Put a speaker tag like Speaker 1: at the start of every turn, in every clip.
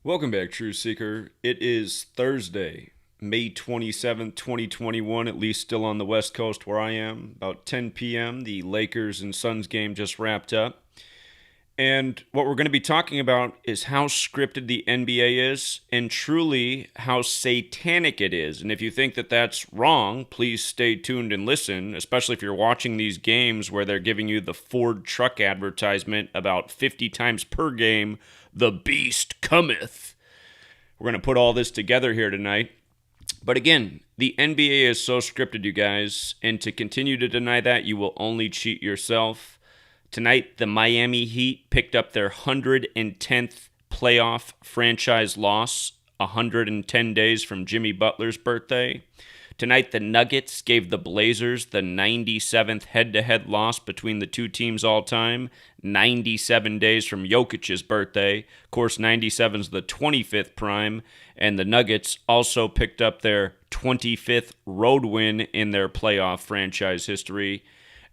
Speaker 1: Welcome back, Truth Seeker. It is Thursday, May 27th, 2021, at least still on the West Coast where I am. About 10 p.m., the Lakers and Suns game just wrapped up. And what we're going to be talking about is how scripted the NBA is and truly how satanic it is. And if you think that that's wrong, please stay tuned and listen, especially if you're watching these games where they're giving you the Ford truck advertisement about 50 times per game, "The Beast cometh." We're going to put all this together here tonight. But again, the NBA is so scripted, you guys, and to continue to deny that, you will only cheat yourself. Tonight, the Miami Heat picked up their 110th playoff franchise loss, 110 days from Jimmy Butler's birthday. Tonight, the Nuggets gave the Blazers the 97th head-to-head loss between the two teams all time, 97 days from Jokic's birthday. Of course, 97 is the 25th prime, and the Nuggets also picked up their 25th road win in their playoff franchise history.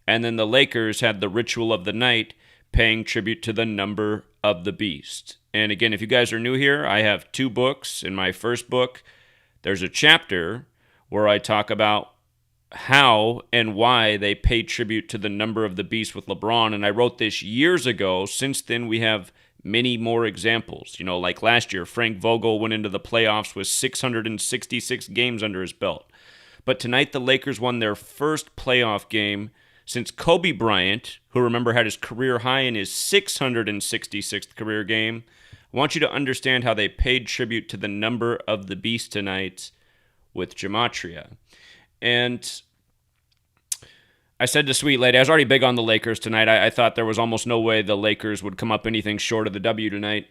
Speaker 1: And then the Lakers had the ritual of the night, paying tribute to the number of the beast. And again, if you guys are new here, I have two books. In my first book, there's a chapter where I talk about how and why they pay tribute to the number of the beast with LeBron. And I wrote this years ago. Since then, we have many more examples. You know, like last year, Frank Vogel went into the playoffs with 666 games under his belt. But tonight, the Lakers won their first playoff game since Kobe Bryant, who remember had his career high in his 666th career game. I want you to understand how they paid tribute to the number of the beast tonight with Gematria. And I said to Sweet Lady, I was already big on the Lakers tonight. I thought there was almost no way the Lakers would come up anything short of the W tonight.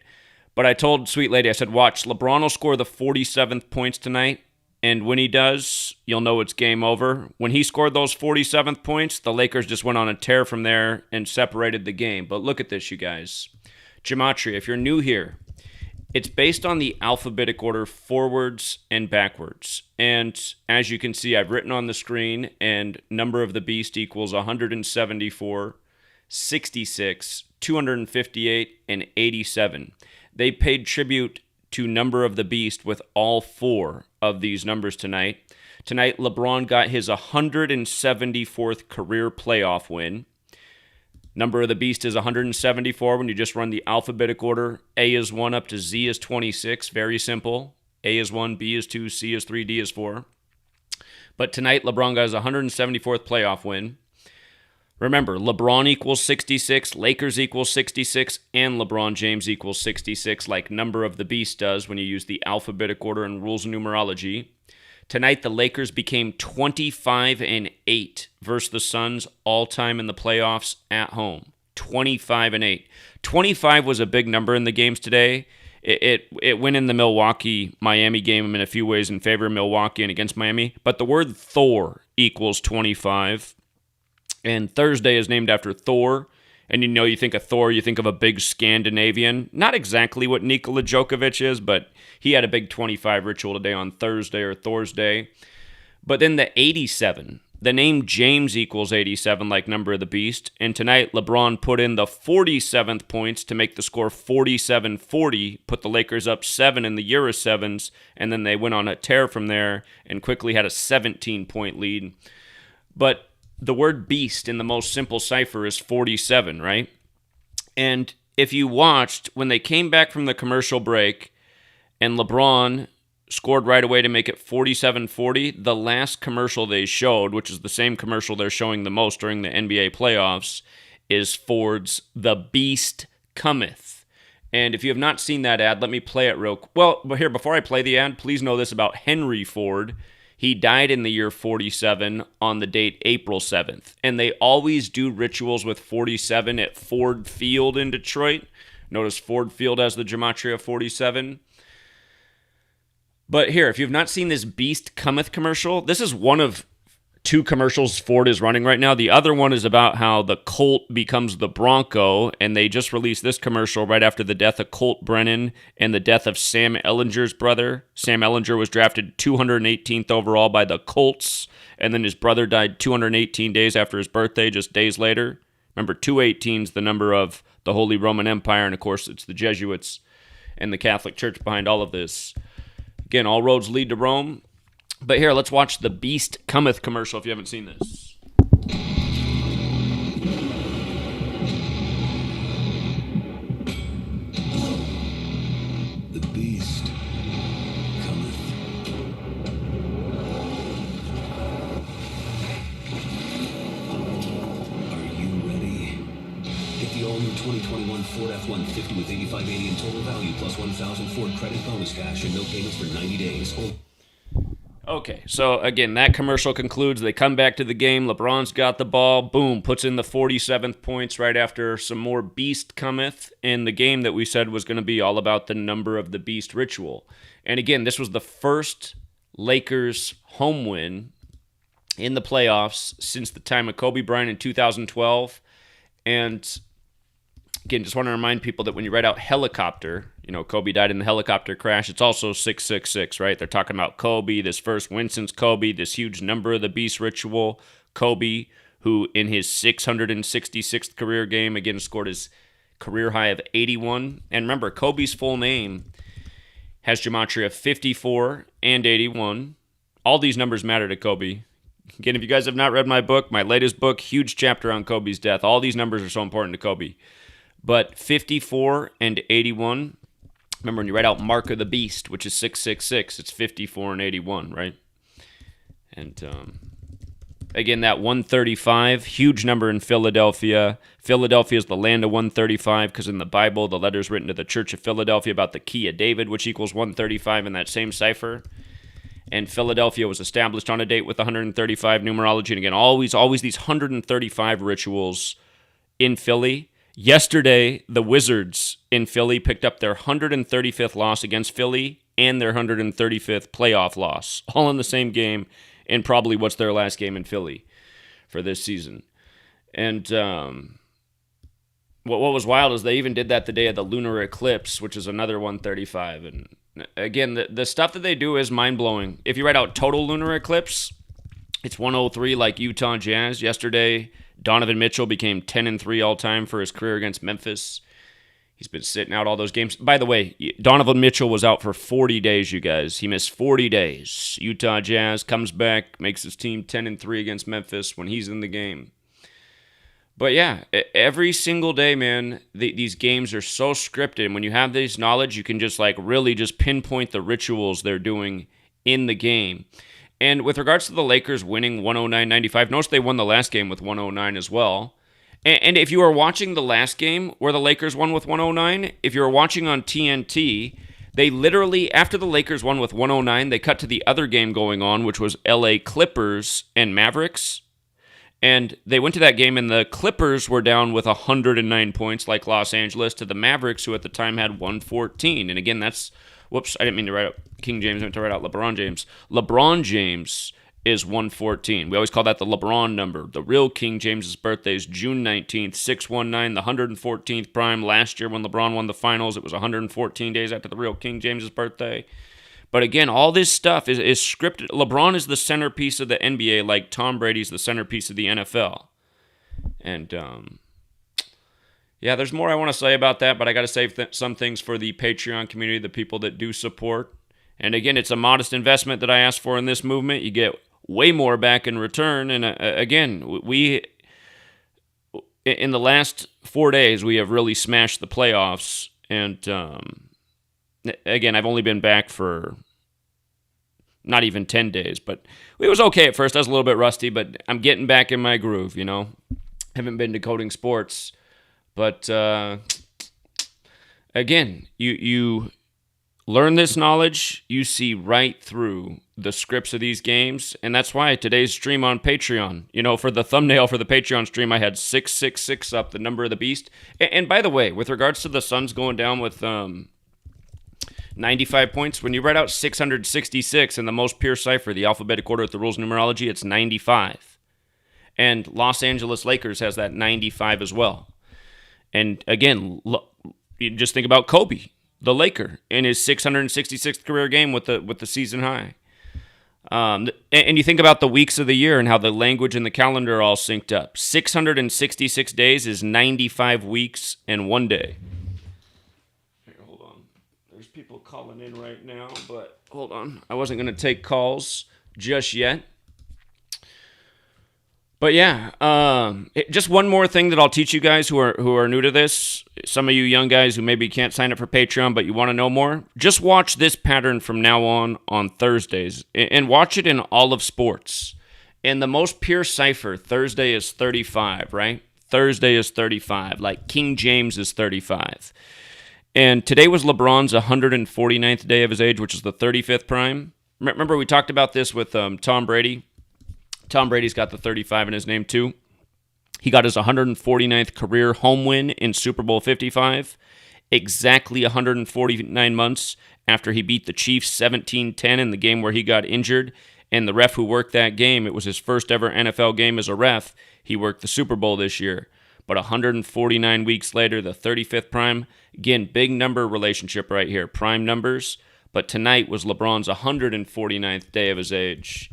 Speaker 1: But I told Sweet Lady, I said, watch, LeBron will score the 47th points tonight. And when he does, you'll know it's game over. When he scored those 47th points, the Lakers just went on a tear from there and separated the game. But look at this, you guys. Gematria, if you're new here, it's based on the alphabetic order forwards and backwards. And as you can see, I've written on the screen, and number of the beast equals 174, 66, 258, and 87. They paid tribute to number of the beast with all four of these numbers tonight. Tonight, LeBron got his 174th career playoff win. Number of the beast is 174 when you just run the alphabetic order. A is 1 up to Z is 26. Very simple. A is 1, B is 2, C is 3, D is 4. But tonight, LeBron got his 174th playoff win. Remember, LeBron equals 66, Lakers equals 66, and LeBron James equals 66, like number of the beast does when you use the alphabetic order and rules of numerology. Tonight, the Lakers became 25-8 versus the Suns all time in the playoffs at home. 25-8. 25 was a big number in the games today. It went in the Milwaukee-Miami game in a few ways in favor of Milwaukee and against Miami, but the word Thor equals 25. And Thursday is named after Thor. And you think of Thor, you think of a big Scandinavian. Not exactly what Nikola Djokovic is, but he had a big 25 ritual today on Thursday or Thor's Day. But then the 87, the name James equals 87, like number of the beast. And tonight, LeBron put in the 47th points to make the score 47-40, put the Lakers up 7 in the Euro 7s, and then they went on a tear from there and quickly had a 17-point lead. But the word beast in the most simple cipher is 47, right? And if you watched, when they came back from the commercial break and LeBron scored right away to make it 47-40, the last commercial they showed, which is the same commercial they're showing the most during the NBA playoffs, is Ford's "The Beast Cometh." And if you have not seen that ad, let me play it real quick. Well, but here, before I play the ad, please know this about Henry Ford. He died in the year 47 on the date April 7th. And they always do rituals with 47 at Ford Field in Detroit. Notice Ford Field has the Gematria 47. But here, if you've not seen this Beast Cometh commercial, this is one of two commercials Ford is running right now. The other one is about how the Colt becomes the Bronco, and they just released this commercial right after the death of Colt Brennan and the death of Sam Ellinger's brother. Sam Ellinger was drafted 218th overall by the Colts, and then his brother died 218 days after his birthday, just days later. Remember, 218 is the number of the Holy Roman Empire, and of course, it's the Jesuits and the Catholic Church behind all of this. Again, all roads lead to Rome. But here, let's watch the Beast Cometh commercial if you haven't seen this.
Speaker 2: The Beast cometh. Are you ready? Get the all-new 2021 Ford F-150 with $85.80 in total value plus $1,000 Ford credit bonus cash and no payments for 90 days.
Speaker 1: Okay, so again, that commercial concludes. They come back to the game. LeBron's got the ball. Boom, puts in the 47th points right after some more Beast cometh in the game that we said was going to be all about the number of the Beast ritual. And again, this was the first Lakers home win in the playoffs since the time of Kobe Bryant in 2012. And again, just want to remind people that when you write out helicopter, Kobe died in the helicopter crash, it's also 666, right? They're talking about Kobe, this first win since Kobe, this huge number of the Beast ritual. Kobe, who in his 666th career game, again, scored his career high of 81. And remember, Kobe's full name has Gematria 54 and 81. All these numbers matter to Kobe. Again, if you guys have not read my book, my latest book, huge chapter on Kobe's death, all these numbers are so important to Kobe. But 54 and 81, remember when you write out Mark of the Beast, which is 666, it's 54 and 81, right? And again, that 135, huge number in Philadelphia. Philadelphia is the land of 135 because in the Bible, the letter's written to the Church of Philadelphia about the key of David, which equals 135 in that same cipher. And Philadelphia was established on a date with 135 numerology. And again, always these 135 rituals in Philly. Yesterday, the Wizards in Philly picked up their 135th loss against Philly and their 135th playoff loss, all in the same game, and probably what's their last game in Philly for this season. And what was wild is they even did that the day of the lunar eclipse, which is another 135. And again, the stuff that they do is mind-blowing. If you write out total lunar eclipse, it's 103 like Utah Jazz. Yesterday, Donovan Mitchell became 10-3 all-time for his career against Memphis. He's been sitting out all those games. By the way, Donovan Mitchell was out for 40 days, you guys. He missed 40 days. Utah Jazz comes back, makes his team 10-3 against Memphis when he's in the game. But yeah, every single day, man, these games are so scripted. And when you have this knowledge, you can just really just pinpoint the rituals they're doing in the game. And with regards to the Lakers winning 109-95, notice they won the last game with 109 as well. And if you are watching the last game where the Lakers won with 109, if you're watching on TNT, they literally, after the Lakers won with 109, they cut to the other game going on, which was LA Clippers and Mavericks. And they went to that game, and the Clippers were down with 109 points like Los Angeles to the Mavericks, who at the time had 114. And again, that's... Whoops, I didn't mean to write out King James. I meant to write out LeBron James. LeBron James is 114. We always call that the LeBron number. The real King James's birthday is June 19th, 619, the 114th prime. Last year when LeBron won the finals, it was 114 days after the real King James's birthday. But again, all this stuff is scripted. LeBron is the centerpiece of the NBA like Tom Brady's the centerpiece of the NFL. And, yeah, there's more I want to say about that, but I got to save some things for the Patreon community, the people that do support. And again, it's a modest investment that I asked for in this movement. You get way more back in return. And again, we in the last 4 days, we have really smashed the playoffs. And again, I've only been back for not even 10 days, but it was okay at first. I was a little bit rusty, but I'm getting back in my groove, Haven't been decoding sports. But again, you learn this knowledge, you see right through the scripts of these games, and that's why today's stream on Patreon, for the thumbnail for the Patreon stream, I had 666 up, the number of the beast. And by the way, with regards to the Suns going down with 95 points, when you write out 666 in the most pure cipher, the alphabetic order with the rules of numerology, it's 95. And Los Angeles Lakers has that 95 as well. And again, you just think about Kobe, the Laker, in his 666th career game with the season high. And you think about the weeks of the year and how the language and the calendar are all synced up. 666 days is 95 weeks and 1 day. Here, hold on. calling in right now, but hold on. I wasn't going to take calls just yet. But yeah, just one more thing that I'll teach you guys who are new to this. Some of you young guys who maybe can't sign up for Patreon, but you want to know more. Just watch this pattern from now on Thursdays, and watch it in all of sports. In the most pure cipher, Thursday is 35, right? Thursday is 35, like King James is 35. And today was LeBron's 149th day of his age, which is the 35th prime. Remember we talked about this with Tom Brady? Tom Brady's got the 35 in his name too. He got his 149th career home win in Super Bowl 55, exactly 149 months after he beat the Chiefs 17-10 in the game where he got injured. And the ref who worked that game, it was his first ever NFL game as a ref. He worked the Super Bowl this year. But 149 weeks later, the 35th prime. Again, big number relationship right here, prime numbers. But tonight was LeBron's 149th day of his age.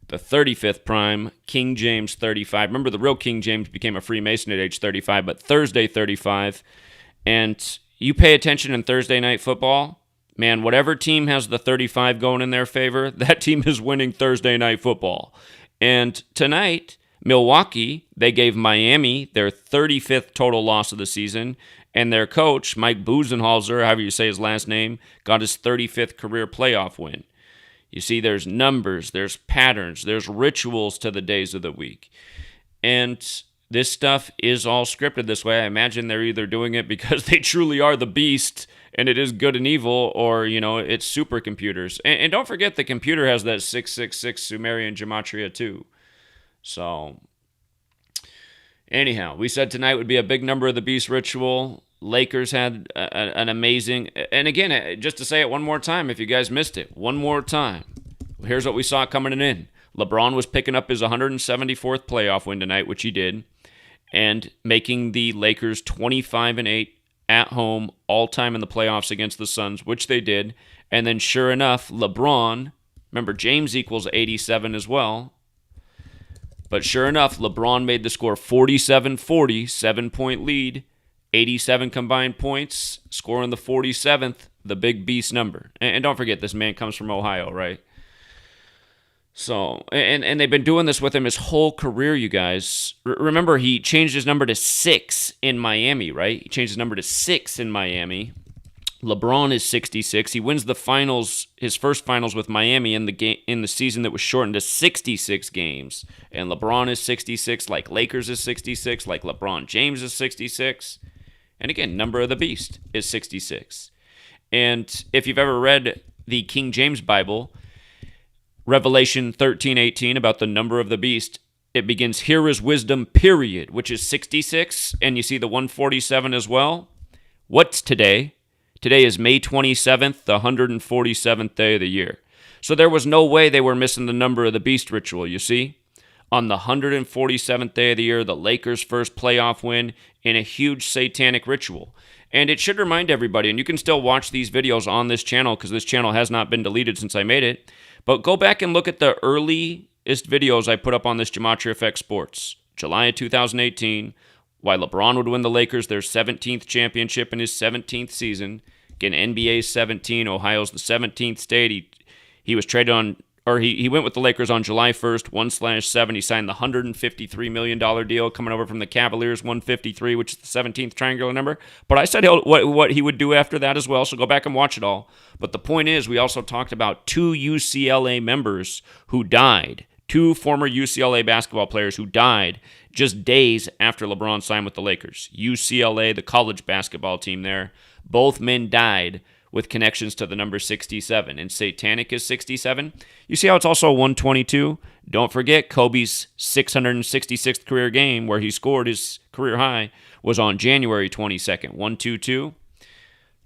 Speaker 1: The 35th prime, King James 35. Remember, the real King James became a Freemason at age 35, but Thursday 35. And you pay attention in Thursday night football, man, whatever team has the 35 going in their favor, that team is winning Thursday night football. And tonight, Milwaukee, they gave Miami their 35th total loss of the season, and their coach, Mike Budenholzer, however you say his last name, got his 35th career playoff win. You see, there's numbers, there's patterns, there's rituals to the days of the week. And this stuff is all scripted this way. I imagine they're either doing it because they truly are the beast and it is good and evil, or, it's supercomputers. And don't forget, the computer has that 666 Sumerian Gematria too. So, anyhow, we said tonight would be a big number of the beast ritual. Lakers had an amazing, and again, just to say it one more time, if you guys missed it, one more time, here's what we saw coming in. LeBron was picking up his 174th playoff win tonight, which he did, and making the Lakers 25-8 at home, all time in the playoffs against the Suns, which they did. And then sure enough, LeBron, remember James equals 87 as well, but sure enough, LeBron made the score 47-40, 7-point lead, 87 combined points, scoring the 47th, the big beast number. And don't forget, this man comes from Ohio, right? So, and they've been doing this with him his whole career, you guys. Remember, he changed his number to 6 in Miami, right? He changed his number to 6 in Miami. LeBron is 66. He wins the finals, his first finals with Miami in the season that was shortened to 66 games. And LeBron is 66, like Lakers is 66, like LeBron James is 66. And again, number of the beast is 66. And if you've ever read the King James Bible, Revelation 13:18, about the number of the beast, it begins, "Here is wisdom, period," which is 66. And you see the 147 as well. What's today? Today is May 27th, the 147th day of the year. So there was no way they were missing the number of the beast ritual, you see? On the 147th day of the year, the Lakers' first playoff win in a huge satanic ritual. And it should remind everybody, and you can still watch these videos on this channel because this channel has not been deleted since I made it, but go back and look at the earliest videos I put up on this Gematria Effect Sports. July of 2018, why LeBron would win the Lakers their 17th championship in his 17th season. Again, NBA 17, Ohio's the 17th state. He was traded on, or he went with the Lakers on July 1st, 1/7. He signed the $153 million deal coming over from the Cavaliers, 153, which is the 17th triangular number. But I said what he would do after that as well, so go back and watch it all. But the point is, we also talked about 2 UCLA members who died, 2 former UCLA basketball players who died just days after LeBron signed with the Lakers. UCLA, the college basketball team there, both men died with connections to the number 67. And Satanic is 67. You see how it's also 122? Don't forget, Kobe's 666th career game, where he scored his career high, was on January 22nd, 122.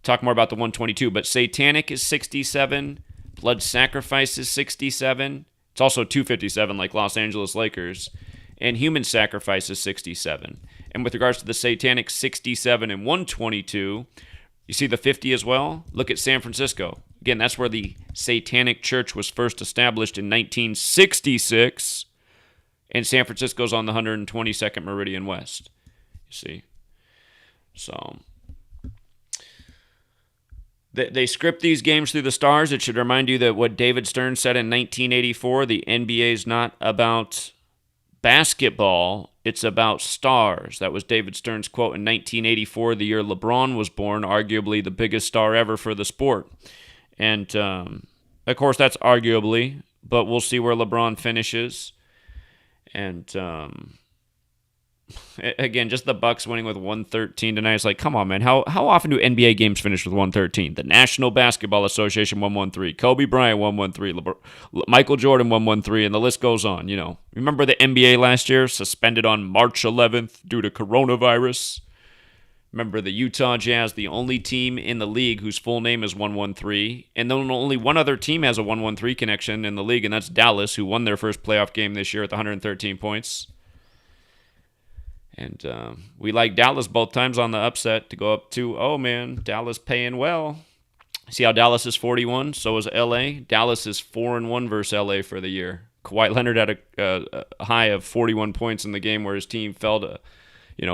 Speaker 1: Talk more about the 122, but Satanic is 67. Blood Sacrifice is 67. It's also 257, like Los Angeles Lakers. And Human Sacrifice is 67. And with regards to the Satanic, 67 and 122, you see the 50 as well? Look at San Francisco. Again, that's where the Satanic Church was first established in 1966. And San Francisco's on the 122nd Meridian West. You see? So, They script these games through the stars. It should remind you that what David Stern said in 1984, the NBA is not about basketball, it's about stars. That was David Stern's quote in 1984, the year LeBron was born, arguably the biggest star ever for the sport. And, of course, that's arguably, but we'll see where LeBron finishes. And, again, just the Bucks winning with 113 tonight. It's like, come on, man. How often do NBA games finish with 113? The National Basketball Association 113, Kobe Bryant 113, Michael Jordan 113, and the list goes on. You know, remember the NBA last year suspended on March 11th due to coronavirus? Remember the Utah Jazz, the only team in the league whose full name is 113, and then only one other team has a 113 connection in the league, and that's Dallas, who won their first playoff game this year with 113 points. And we like Dallas both times on the upset to go up 2-0, man. Dallas paying well. See how Dallas is 41? So is L.A. Dallas is 4-1 versus L.A. for the year. Kawhi Leonard had a high of 41 points in the game where his team fell to,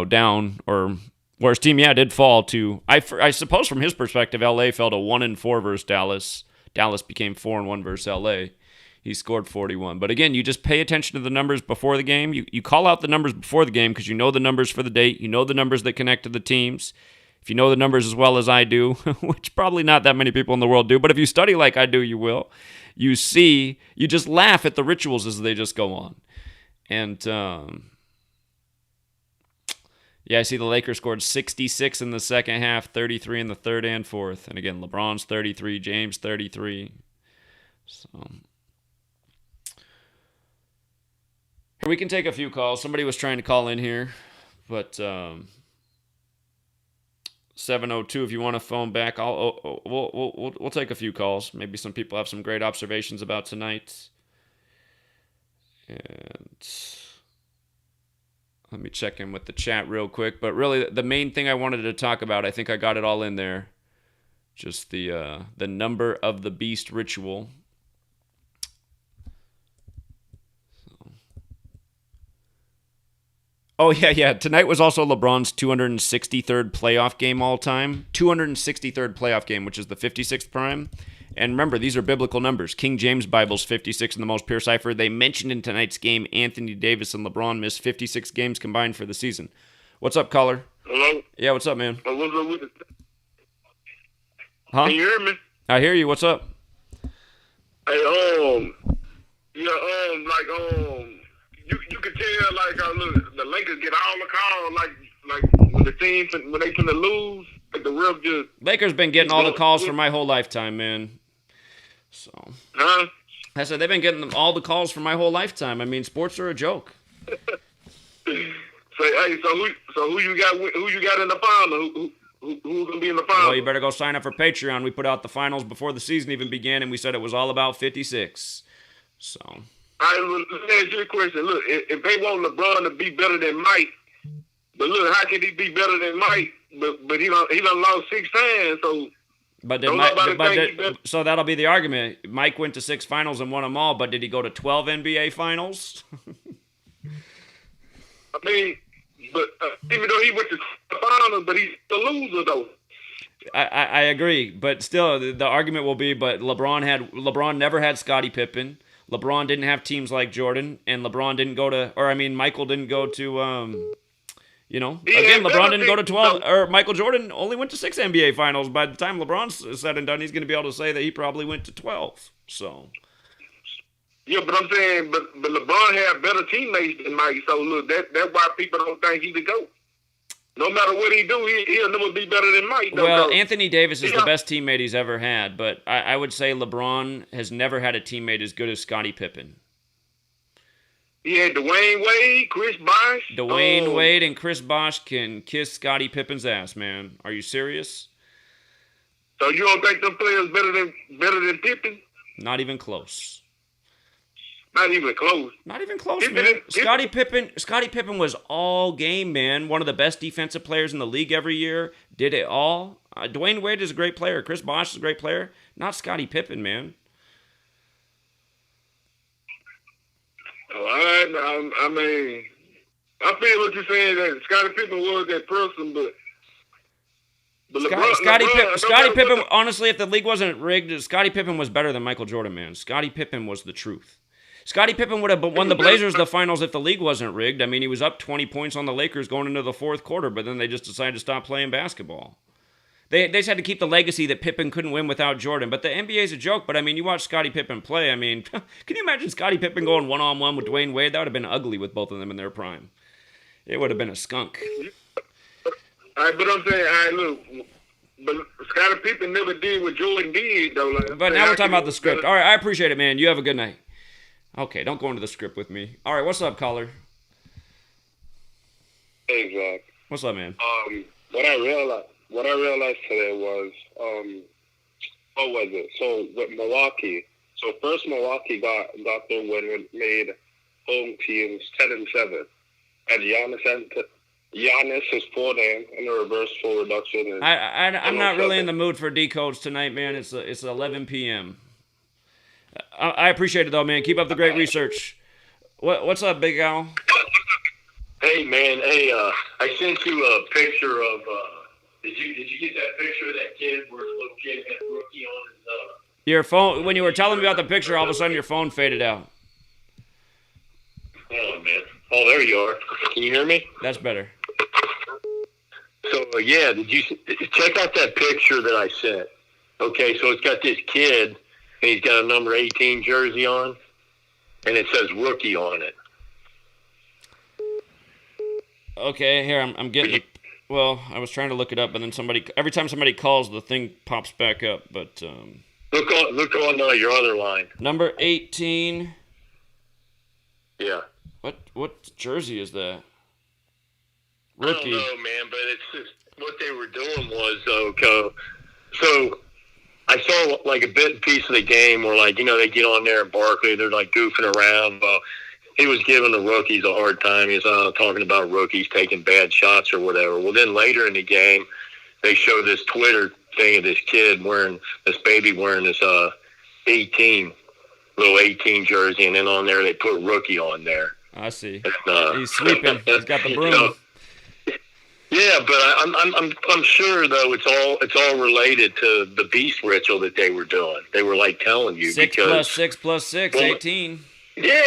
Speaker 1: down, or where his team, did fall to. I suppose from his perspective, L.A. fell to 1-4 versus Dallas. Dallas became 4-1 versus L.A. He scored 41. But again, you just pay attention to the numbers before the game. You call out the numbers before the game because you know the numbers for the date. You know the numbers that connect to the teams. If you know the numbers as well as I do, which probably not that many people in the world do, but if you study like I do, you will. You just laugh at the rituals as they just go on. And, I see the Lakers scored 66 in the second half, 33 in the third and fourth. And again, LeBron's 33, James 33. So... we can take a few calls. Somebody was trying to call in here, but 702. If you want to phone back, we'll take a few calls. Maybe some people have some great observations about tonight. And let me check in with the chat real quick. But really, the main thing I wanted to talk about, I think I got it all in there. Just the number of the beast ritual. Oh, yeah. Tonight was also LeBron's 263rd playoff game all time. 263rd playoff game, which is the 56th prime. And remember, these are biblical numbers. King James Bible's 56 in the most pure cipher. They mentioned in tonight's game Anthony Davis and LeBron missed 56 games combined for the season. What's up, caller?
Speaker 3: Hello?
Speaker 1: Yeah, what's up, man?
Speaker 3: What's up with it?
Speaker 1: Huh?
Speaker 3: Can you hear me?
Speaker 1: I hear you. What's up?
Speaker 3: Hey, you can tell, look, the Lakers get all the calls, like when the team, when they finna lose, like the ref just...
Speaker 1: Lakers been getting all the calls for my whole lifetime, man. So...
Speaker 3: Huh?
Speaker 1: I said they've been getting all the calls for my whole lifetime. I mean, sports are a joke.
Speaker 3: So who you got in the final? Who's gonna be in the final?
Speaker 1: Well, you better go sign up for Patreon. We put out the finals before the season even began, and we said it was all about 56. So...
Speaker 3: Let me ask you a question. Look, if they want LeBron to be better than Mike, but look, how can he be better than Mike? But he done lost 6 times, so...
Speaker 1: So that'll be the argument. Mike went to 6 finals and won them all, but did he go to 12 NBA finals?
Speaker 3: I mean, but even though he went to the finals, but he's the loser, though.
Speaker 1: I agree, but still, the argument will be, but LeBron never had Scottie Pippen. LeBron didn't have teams like Jordan, and Michael didn't go to, LeBron didn't go to 12, or Michael Jordan only went to 6 NBA finals. By the time LeBron's said and done, he's going to be able to say that he probably went to 12, so.
Speaker 3: Yeah, but I'm saying, but LeBron had better teammates than Mike, so look, that's why people don't think he's the GOAT. No matter what he do, he'll never be better than Mike.
Speaker 1: Well, Anthony Davis is the best teammate he's ever had, but I would say LeBron has never had a teammate as good as Scottie Pippen.
Speaker 3: He had Dwayne Wade, Chris Bosh.
Speaker 1: Dwayne Wade and Chris Bosh can kiss Scottie Pippen's ass, man. Are you serious?
Speaker 3: So you don't think them players better than Pippen?
Speaker 1: Not even close.
Speaker 3: Not even close.
Speaker 1: Not even close, man. Scottie Pippen was all game, man. One of the best defensive players in the league every year. Did it all. Dwayne Wade is a great player. Chris Bosh is a great player. Not Scottie Pippen, man.
Speaker 3: I mean, I feel what you're saying, that Scottie Pippen was that person, but But
Speaker 1: Scottie Pippen, honestly, if the league wasn't rigged, Scottie Pippen was better than Michael Jordan, man. Scottie Pippen was the truth. Scottie Pippen would have won the Blazers the finals if the league wasn't rigged. I mean, he was up 20 points on the Lakers going into the fourth quarter, but then they just decided to stop playing basketball. They just had to keep the legacy that Pippen couldn't win without Jordan. But the NBA's a joke. But, I mean, you watch Scottie Pippen play. I mean, can you imagine Scottie Pippen going one-on-one with Dwayne Wade? That would have been ugly with both of them in their prime. It would have been a skunk.
Speaker 3: All right, but I'm saying, all right, look, but Scottie Pippen never did what Jordan did, though. Like,
Speaker 1: but now we're talking about the script. All right, I appreciate it, man. You have a good night. Okay, don't go into the script with me. All right, what's up, caller?
Speaker 4: Hey, Zach.
Speaker 1: What's up, man?
Speaker 4: What I realized today was, what was it? So with Milwaukee. So first Milwaukee got their win and made home teams 10-7. And Giannis is full in a reverse full reduction.
Speaker 1: I'm not really in the mood for decodes tonight, man. It's 11 p.m. I appreciate it though, man. Keep up the great research. What's up, Big Al?
Speaker 4: Hey, man. Hey, I sent you a picture of. Did you get that picture of that kid where the little kid had rookie on his?
Speaker 1: Your phone. When you were telling me about the picture, all of a sudden your phone faded out.
Speaker 4: Oh man. Oh, there you are. Can you hear me?
Speaker 1: That's better.
Speaker 4: So yeah, did you check out that picture that I sent? Okay, so it's got this kid, and he's got a number 18 jersey on, and it says rookie on it.
Speaker 1: Okay, here I'm getting it. Well, I was trying to look it up, but then every time somebody calls, the thing pops back up. But
Speaker 4: look on your other line.
Speaker 1: Number 18.
Speaker 4: Yeah.
Speaker 1: What jersey is that? Rookie.
Speaker 4: I don't know, man, but it's just what they were doing was so I saw like a bit and piece of the game where like they get on there in Barkley, they're like goofing around. Well, he was giving the rookies a hard time. He's talking about rookies taking bad shots or whatever. Well, then later in the game, they show this Twitter thing of this kid wearing this 18 jersey, and then on there they put rookie on there.
Speaker 1: I see. He's sweeping. He's got the broom.
Speaker 4: Yeah, but I'm sure though it's all related to the beast ritual that they were doing. They were like telling you
Speaker 1: 6 plus 6 plus 6, 18.
Speaker 4: Yeah.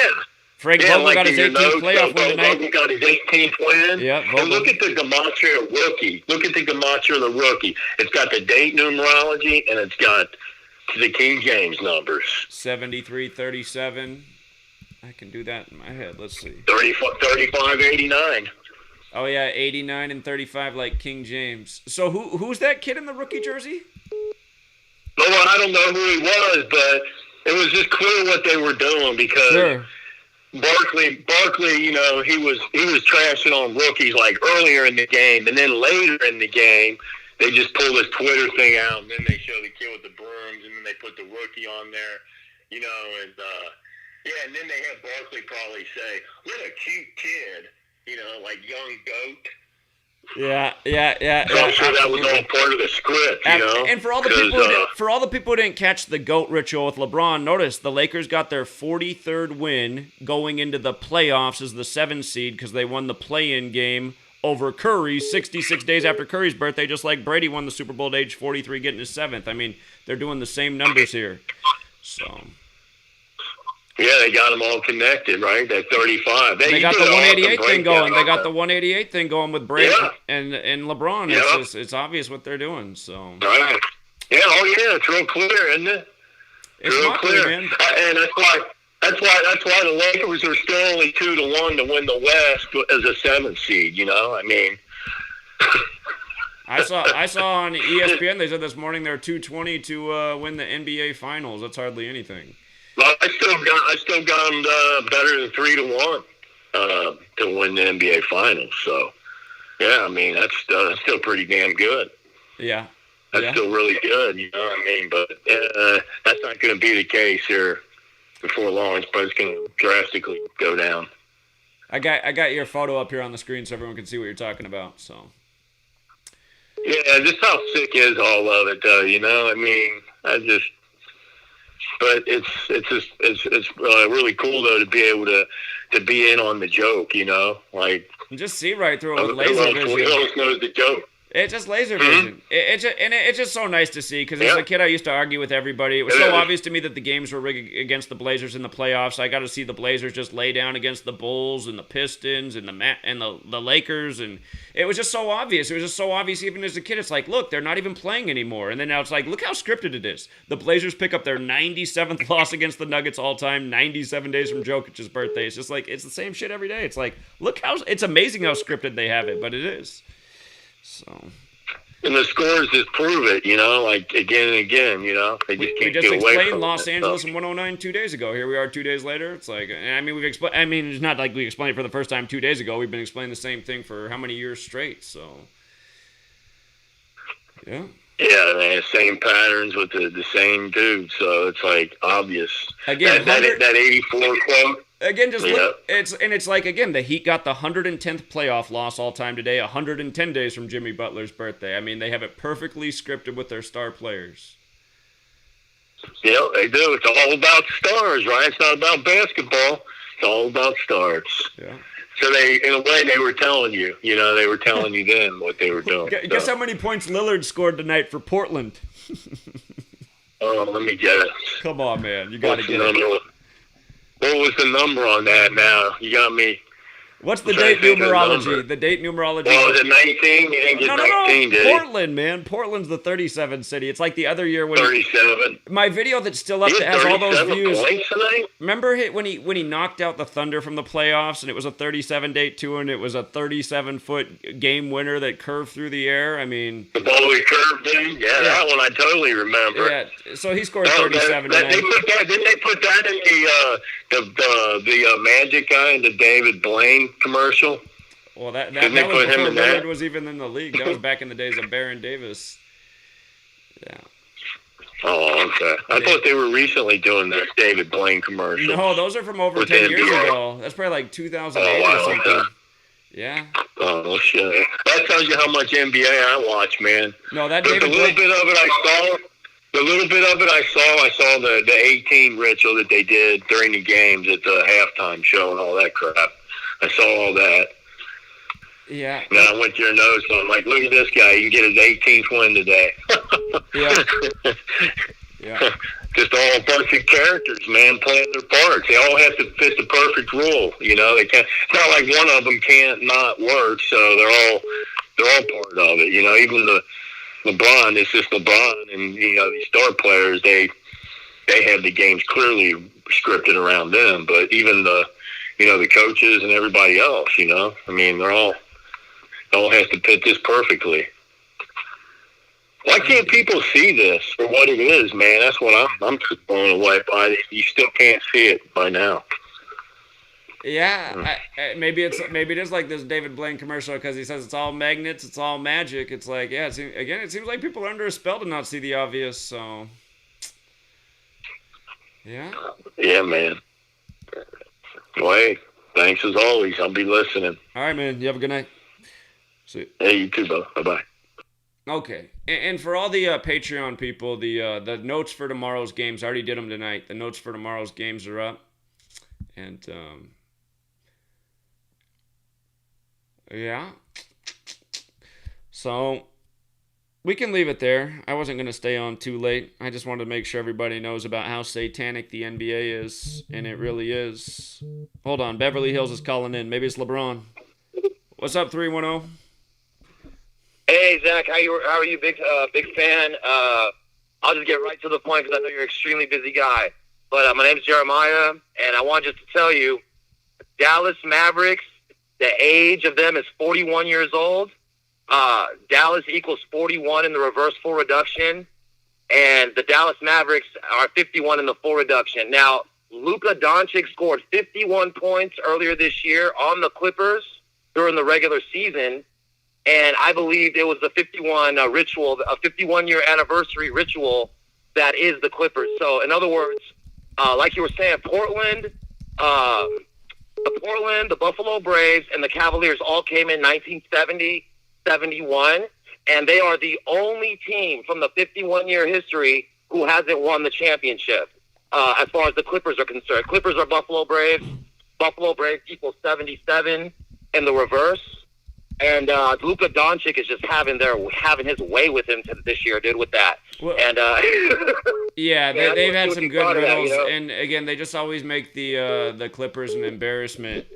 Speaker 1: Frank Vogel
Speaker 4: like
Speaker 1: got his 18th playoff win tonight.
Speaker 4: Vogel got his 18th win.
Speaker 1: Yeah,
Speaker 4: and look at the Gematria rookie. Look at the Gematria of the rookie. It's got the date numerology, and it's got the King James numbers.
Speaker 1: 73-37. I can do that in my head. Let's see.
Speaker 4: 35-89.
Speaker 1: Oh, yeah, 89 and 35 like King James. So who's that kid in the rookie jersey?
Speaker 4: Well, I don't know who he was, but it was just clear what they were doing because
Speaker 1: Sure.
Speaker 4: Barkley, he was trashing on rookies like earlier in the game, and then later in the game, they just pull this Twitter thing out, and then they show the kid with the brooms, and then they put the rookie on there, and then they had Barkley probably say, "What a cute kid," like young goat.
Speaker 1: Yeah.
Speaker 4: I'm sure that was all part of the script,
Speaker 1: And for all the people who didn't catch the GOAT ritual with LeBron, notice the Lakers got their 43rd win going into the playoffs as the 7th seed because they won the play-in game over Curry 66 days after Curry's birthday, just like Brady won the Super Bowl at age 43, getting his 7th. I mean, they're doing the same numbers here. So.
Speaker 4: Yeah, they got them all connected, right? That 35.
Speaker 1: They got the 188 thing going. They got the 188 thing going with Brady and LeBron. Yeah. It's obvious what they're doing. So.
Speaker 4: Right. Yeah. Oh, yeah. It's real clear, isn't it?
Speaker 1: It's real clear, man.
Speaker 4: And that's why the Lakers are still only 2-1 to win the West as a 7th seed. I mean.
Speaker 1: I saw on ESPN they said this morning they're 220 to win the NBA Finals. That's hardly anything.
Speaker 4: Well, I still got them better than 3-1 to win the NBA Finals. So, yeah, I mean that's still pretty damn good.
Speaker 1: Yeah,
Speaker 4: that's still really good. You know what I mean? But that's not going to be the case here before long. It's going to drastically go down.
Speaker 1: I got your photo up here on the screen so everyone can see what you're talking about. So.
Speaker 4: Yeah, just how sick is all of it, though. I mean, But it's really cool though to be able to be in on the joke, like
Speaker 1: and just see right through it with laser vision.
Speaker 4: Who else knows the joke?
Speaker 1: It's just laser vision. It's just so nice to see because as a kid I used to argue with everybody. It was so obvious to me that the games were rigged against the Blazers in the playoffs. I got to see the Blazers just lay down against the Bulls and the Pistons and the Lakers, and it was just so obvious. It was just so obvious even as a kid. It's like, look, they're not even playing anymore. And then now it's like, look how scripted it is. The Blazers pick up their 97th loss against the Nuggets all time, 97 days from Jokic's birthday. It's just like it's the same shit every day. It's like, look how it's amazing how scripted they have it, but it is. So.
Speaker 4: And the scores just prove it, like again and again, They just can't get away from it.
Speaker 1: We just explained Los Angeles in 109 2 days ago. Here we are 2 days later. It's like, I mean, it's not like we explained it for the first time 2 days ago. We've been explaining the same thing for how many years straight, so. Yeah.
Speaker 4: Yeah, man, same patterns with the same dude, so it's like obvious.
Speaker 1: Again,
Speaker 4: that 84 quote.
Speaker 1: Again, just look, it's like, again, the Heat got the 110th playoff loss all time today, 110 days from Jimmy Butler's birthday. I mean, they have it perfectly scripted with their star players.
Speaker 4: Yeah, they do. It's all about stars, right? It's not about basketball. It's all about stars.
Speaker 1: Yeah.
Speaker 4: So they, in a way, they were telling you, they were telling you then what they were doing.
Speaker 1: Guess how many points Lillard scored tonight for Portland?
Speaker 4: Oh, let me get it.
Speaker 1: Come on, man. You got to get it.
Speaker 4: What was the number on that now? You got me.
Speaker 1: What's the date numerology? The date numerology.
Speaker 4: Oh, was it 19? You didn't get 19, did you?
Speaker 1: Portland, man. Portland's the 37 city. It's like the other year when
Speaker 4: 37.
Speaker 1: My video that's still up that has all those views.
Speaker 4: Tonight?
Speaker 1: Remember when he knocked out the Thunder from the playoffs and it was a 37-date too, and it was a 37-foot game winner that curved through the air. I mean,
Speaker 4: the ball we curved in. Yeah, that one I totally remember.
Speaker 1: Yeah, so he scored 37.
Speaker 4: Didn't they put that in the Magic guy in the David Blaine commercial?
Speaker 1: Well, that was before Lillard was even in the league. That was back in the days of Baron Davis. Yeah.
Speaker 4: Oh, okay. I thought they were recently doing this David Blaine commercial.
Speaker 1: No, those are from over 10 years ago. That's probably like 2008 or something. Yeah.
Speaker 4: Oh, shit. That tells you how much NBA I watch, man.
Speaker 1: No, that
Speaker 4: David Blaine. The little bit of it I saw the 18 ritual that they did during the games at the halftime show and all that crap. I saw all that.
Speaker 1: Yeah.
Speaker 4: And then I went to your notes and I'm like, look at this guy. He can get his 18th win today.
Speaker 1: Yeah. Yeah.
Speaker 4: Just all a bunch of characters, man, playing their parts. They all have to fit the perfect rule. They can't. It's not like one of them can't not work. So they're all part of it. Even the LeBron, it's just LeBron, and these star players. They have the games clearly scripted around them. But even the coaches and everybody else. I mean, they all have to fit this perfectly. Why can't people see this for what it is, man? That's what I'm just blown away by. You still can't see it by now.
Speaker 1: Yeah, maybe it is like this David Blaine commercial because he says it's all magnets, it's all magic. It's like, yeah, it seems like people are under a spell to not see the obvious. So, yeah.
Speaker 4: Yeah, man. Well, hey, thanks as always. I'll be listening.
Speaker 1: All right, man. You have a good night. See you.
Speaker 4: Hey, you too, bro. Bye-bye.
Speaker 1: Okay, and for all the Patreon people, the notes for tomorrow's games, I already did them tonight. The notes for tomorrow's games are up, and yeah, so we can leave it there. I wasn't gonna stay on too late. I just wanted to make sure everybody knows about how satanic the NBA is, and it really is. Hold on, Beverly Hills is calling in. Maybe it's LeBron. What's up, 310?
Speaker 5: Hey, Zach, how are you? Big fan. I'll just get right to the point because I know you're an extremely busy guy. But my name's Jeremiah, and I want just to tell you, Dallas Mavericks, the age of them is 41 years old. Dallas equals 41 in the reverse full reduction, and the Dallas Mavericks are 51 in the full reduction. Now, Luka Doncic scored 51 points earlier this year on the Clippers during the regular season. And I believe it was the 51 ritual, a 51-year anniversary ritual that is the Clippers. So, in other words, like you were saying, Portland, the Buffalo Braves, and the Cavaliers all came in 1970, 71, and they are the only team from the 51-year history who hasn't won the championship as far as the Clippers are concerned. Clippers are Buffalo Braves. Buffalo Braves equals 77 in the reverse. And Luka Doncic is just having his way with him this year, dude, with that.
Speaker 1: Well,
Speaker 5: and
Speaker 1: yeah, they've had some good riddles,
Speaker 5: that,
Speaker 1: and again, they just always make the Clippers an embarrassment.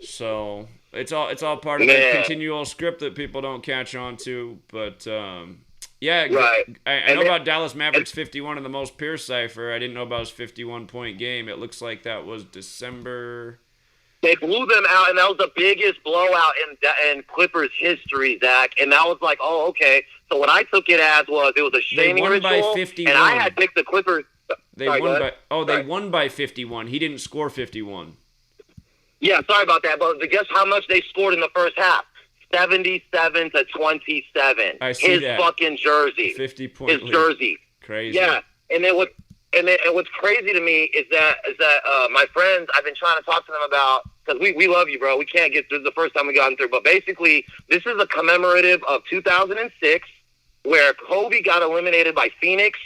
Speaker 1: So it's all part of the continual script that people don't catch on to. But yeah,
Speaker 5: right.
Speaker 1: I know about Dallas Mavericks 51 in the most Pierce cipher. I didn't know about his 51-point game. It looks like that was December.
Speaker 5: They blew them out, and that was the biggest blowout in Clippers history, Zach. And that was like, oh, okay. So what I took it as was it was a shaming ritual,
Speaker 1: by 51.
Speaker 5: And I had picked the Clippers.
Speaker 1: They won by 51. He didn't score 51.
Speaker 5: Yeah, sorry about that. But guess how much they scored in the first half? 77 to 27.
Speaker 1: I see
Speaker 5: his
Speaker 1: that.
Speaker 5: Fucking jersey.
Speaker 1: 50-point
Speaker 5: His
Speaker 1: lead.
Speaker 5: jersey.
Speaker 1: Crazy.
Speaker 5: Yeah, and what's crazy to me is that my friends, I've been trying to talk to them about, because we love you, bro. We can't get through the first time we got through. But basically, this is a commemorative of 2006, where Kobe got eliminated by Phoenix.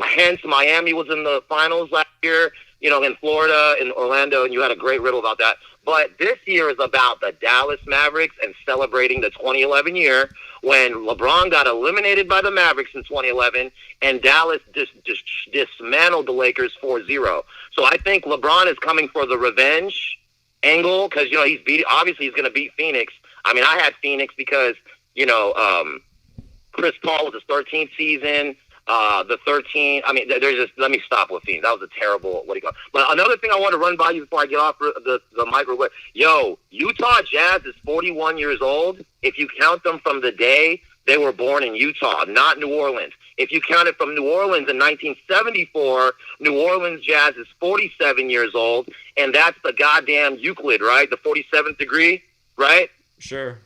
Speaker 5: Hence, Miami was in the finals last year, in Florida, in Orlando, and you had a great riddle about that. But this year is about the Dallas Mavericks and celebrating the 2011 year when LeBron got eliminated by the Mavericks in 2011 and Dallas just dismantled the Lakers 4-0. So I think LeBron is coming for the revenge angle because, obviously he's going to beat Phoenix. I mean, I had Phoenix because, Chris Paul was his 13th season. The 13, let me stop with Phoenix. That was a terrible, But another thing I want to run by you before I get off the microwave. Utah Jazz is 41 years old. If you count them from the day they were born in Utah, not New Orleans. If you count it from New Orleans in 1974, New Orleans Jazz is 47 years old. And that's the goddamn Euclid, right? The 47th degree, right?
Speaker 1: Sure.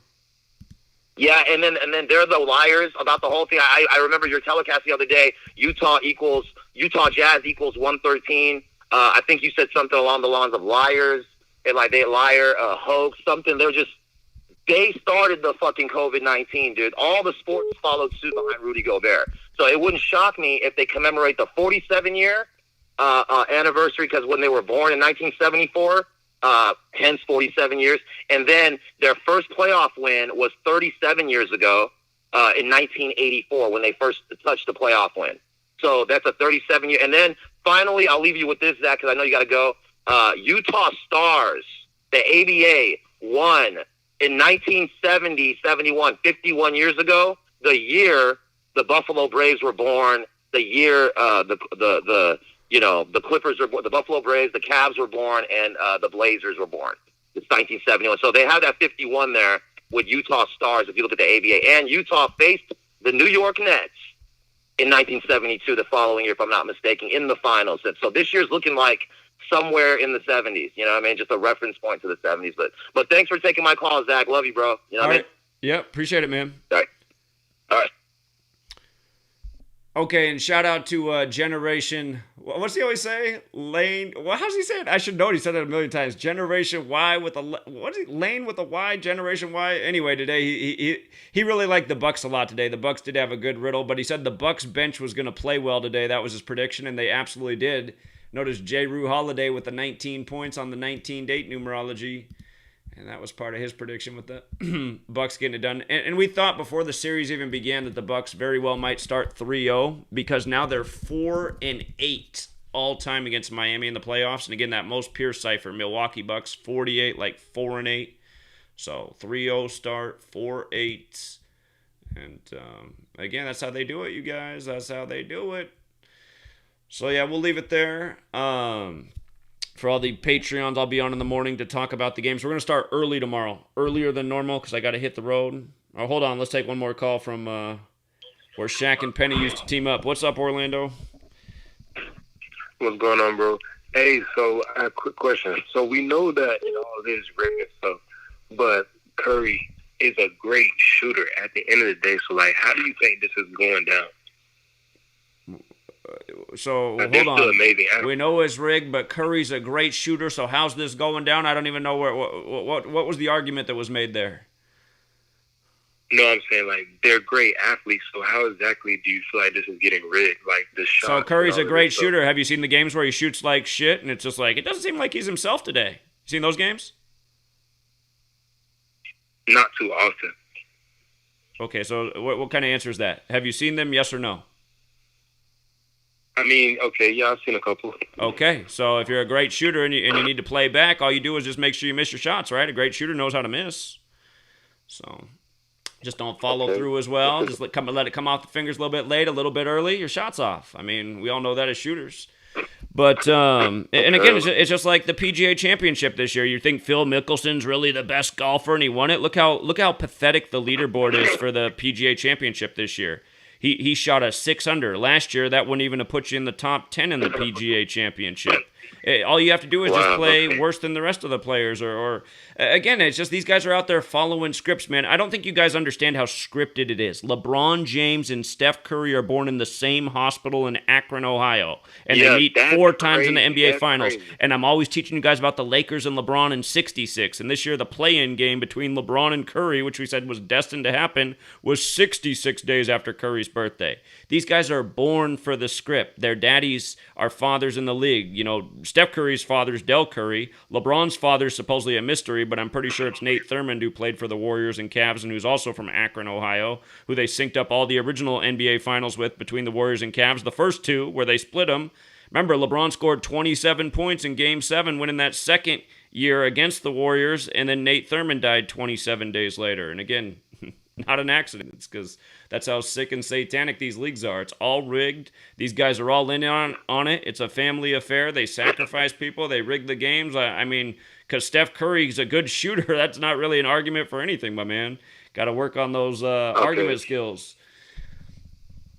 Speaker 5: Yeah, and then they're the liars about the whole thing. I remember your telecast the other day. Utah Jazz equals 113. I think you said something along the lines of liars and they liar, hoax, something. They started the fucking COVID-19, dude. All the sports followed suit behind Rudy Gobert. So it wouldn't shock me if they commemorate the 47-year anniversary because when they were born in 1974. Hence 47 years. And then their first playoff win was 37 years ago in 1984 when they first touched the playoff win. So that's a 37-year. And then finally, I'll leave you with this, Zach, because I know you got to go. Utah Stars, the ABA, won in 1970-71, 51 years ago, the year the Buffalo Braves were born, the year the Clippers were born, the Buffalo Braves, the Cavs were born, and the Blazers were born. It's 1971. So they have that 51 there with Utah Stars, if you look at the ABA. And Utah faced the New York Nets in 1972, the following year, if I'm not mistaken, in the finals. And so this year's looking like somewhere in the 70s. You know what I mean? Just a reference point to the 70s. But thanks for taking my call, Zach. Love you, bro. You know what I mean?
Speaker 1: Yep, appreciate it, man.
Speaker 5: All right.
Speaker 1: Okay, and shout out to Generation. What's he always say? Lane. Well, how's he say it? I should know it. He said it a million times. Generation Y with a what is it? Lane with a Y. Generation Y. Anyway, today he really liked the Bucks a lot today. The Bucks did have a good riddle, but he said the Bucks bench was going to play well today. That was his prediction, and they absolutely did. Notice J. Rue Holiday with the 19 points on the 19-date numerology. And that was part of his prediction with the Bucks getting it done. And we thought before the series even began that the Bucks very well might start 3-0 because now they're 4-8 all time against Miami in the playoffs. And again, that most pure cipher, Milwaukee Bucks 48, like 4-8. So 3-0 start, 4-8. And again, that's how they do it, you guys. That's how they do it. So yeah, we'll leave it there. For all the Patreons, I'll be on in the morning to talk about the games. We're going to start early tomorrow, earlier than normal because I got to hit the road. Oh, hold on. Let's take one more call from where Shaq and Penny used to team up. What's up, Orlando?
Speaker 6: What's going on, bro? Hey, so I have a quick question. So we know that all this rigging and stuff, but Curry is a great shooter at the end of the day. So, how do you think this is going down?
Speaker 1: So, hold on.
Speaker 6: Amazing.
Speaker 1: We know it's rigged, but Curry's a great shooter, so how's this going down? I don't even know what was the argument that was made there?
Speaker 6: No, I'm saying, they're great athletes, so how exactly do you feel like this is getting rigged? The shot.
Speaker 1: So, Curry's a great shooter. Have you seen the games where he shoots like shit, and it's just it doesn't seem like he's himself today? You seen those games?
Speaker 6: not too often.
Speaker 1: Okay, so what kind of answer is that? Have you seen them, yes or no?
Speaker 6: I mean, okay, yeah, I've seen a couple.
Speaker 1: Okay, so if you're a great shooter and you need to play back, all you do is just make sure you miss your shots, right? A great shooter knows how to miss. So just don't follow through as well. Just let it come off the fingers a little bit late, a little bit early, your shot's off. I mean, we all know that as shooters. But, and again, it's just like the PGA Championship this year. You think Phil Mickelson's really the best golfer and he won it? Look how pathetic the leaderboard is for the PGA Championship this year. He shot a 6 under. Last year, that wouldn't even have put you in the top 10 in the PGA Championship. All you have to do is just play worse than the rest of the players. Or again, it's just these guys are out there following scripts, man. I don't think you guys understand how scripted it is. LeBron James and Steph Curry are born in the same hospital in Akron, Ohio. And they meet 4 times in the NBA Finals. Crazy. And I'm always teaching you guys about the Lakers and LeBron in '66. And this year, the play-in game between LeBron and Curry, which we said was destined to happen, was 66 days after Curry's birthday. These guys are born for the script. Their daddies are fathers in the league. You know, Steph Curry's father's Del Curry. LeBron's father's supposedly a mystery, but I'm pretty sure it's Nate Thurmond, who played for the Warriors and Cavs and who's also from Akron, Ohio, who they synced up all the original NBA Finals with between the Warriors and Cavs. The first 2, where they split them. Remember, LeBron scored 27 points in Game 7, winning that second year against the Warriors, and then Nate Thurmond died 27 days later. And again, not an accident. It's because that's how sick and satanic these leagues are. It's all rigged. These guys are all in on it. It's a family affair. They sacrifice people. They rig the games. I mean, because Steph Curry's a good shooter, that's not really an argument for anything, my man. Got to work on those argument skills.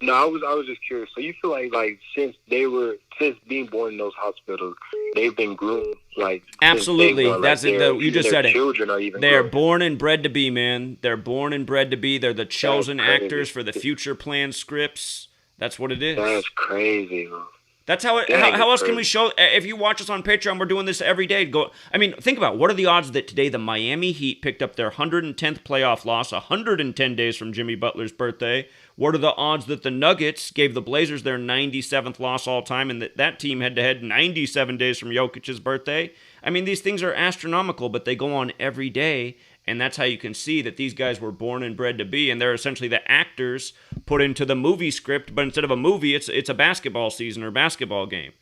Speaker 6: No, I was just curious. So you feel like since being born in those hospitals, they've been groomed like
Speaker 1: absolutely. That's it. You just said it.
Speaker 6: Children are even.
Speaker 1: They're born and bred to be, man. They're born and bred to be. They're the chosen actors for the future planned scripts. That's what it is.
Speaker 6: That's crazy, bro.
Speaker 1: That's how. How else can we show? If you watch us on Patreon, we're doing this every day. I mean, think about it. What are the odds that today the Miami Heat picked up their 110th playoff loss, 110 days from Jimmy Butler's birthday? What are the odds that the Nuggets gave the Blazers their 97th loss all time, and that team head-to-head 97 days from Jokic's birthday? I mean, these things are astronomical, but they go on every day. And that's how you can see that these guys were born and bred to be, and they're essentially the actors put into the movie script, but instead of a movie, it's a basketball season or basketball game.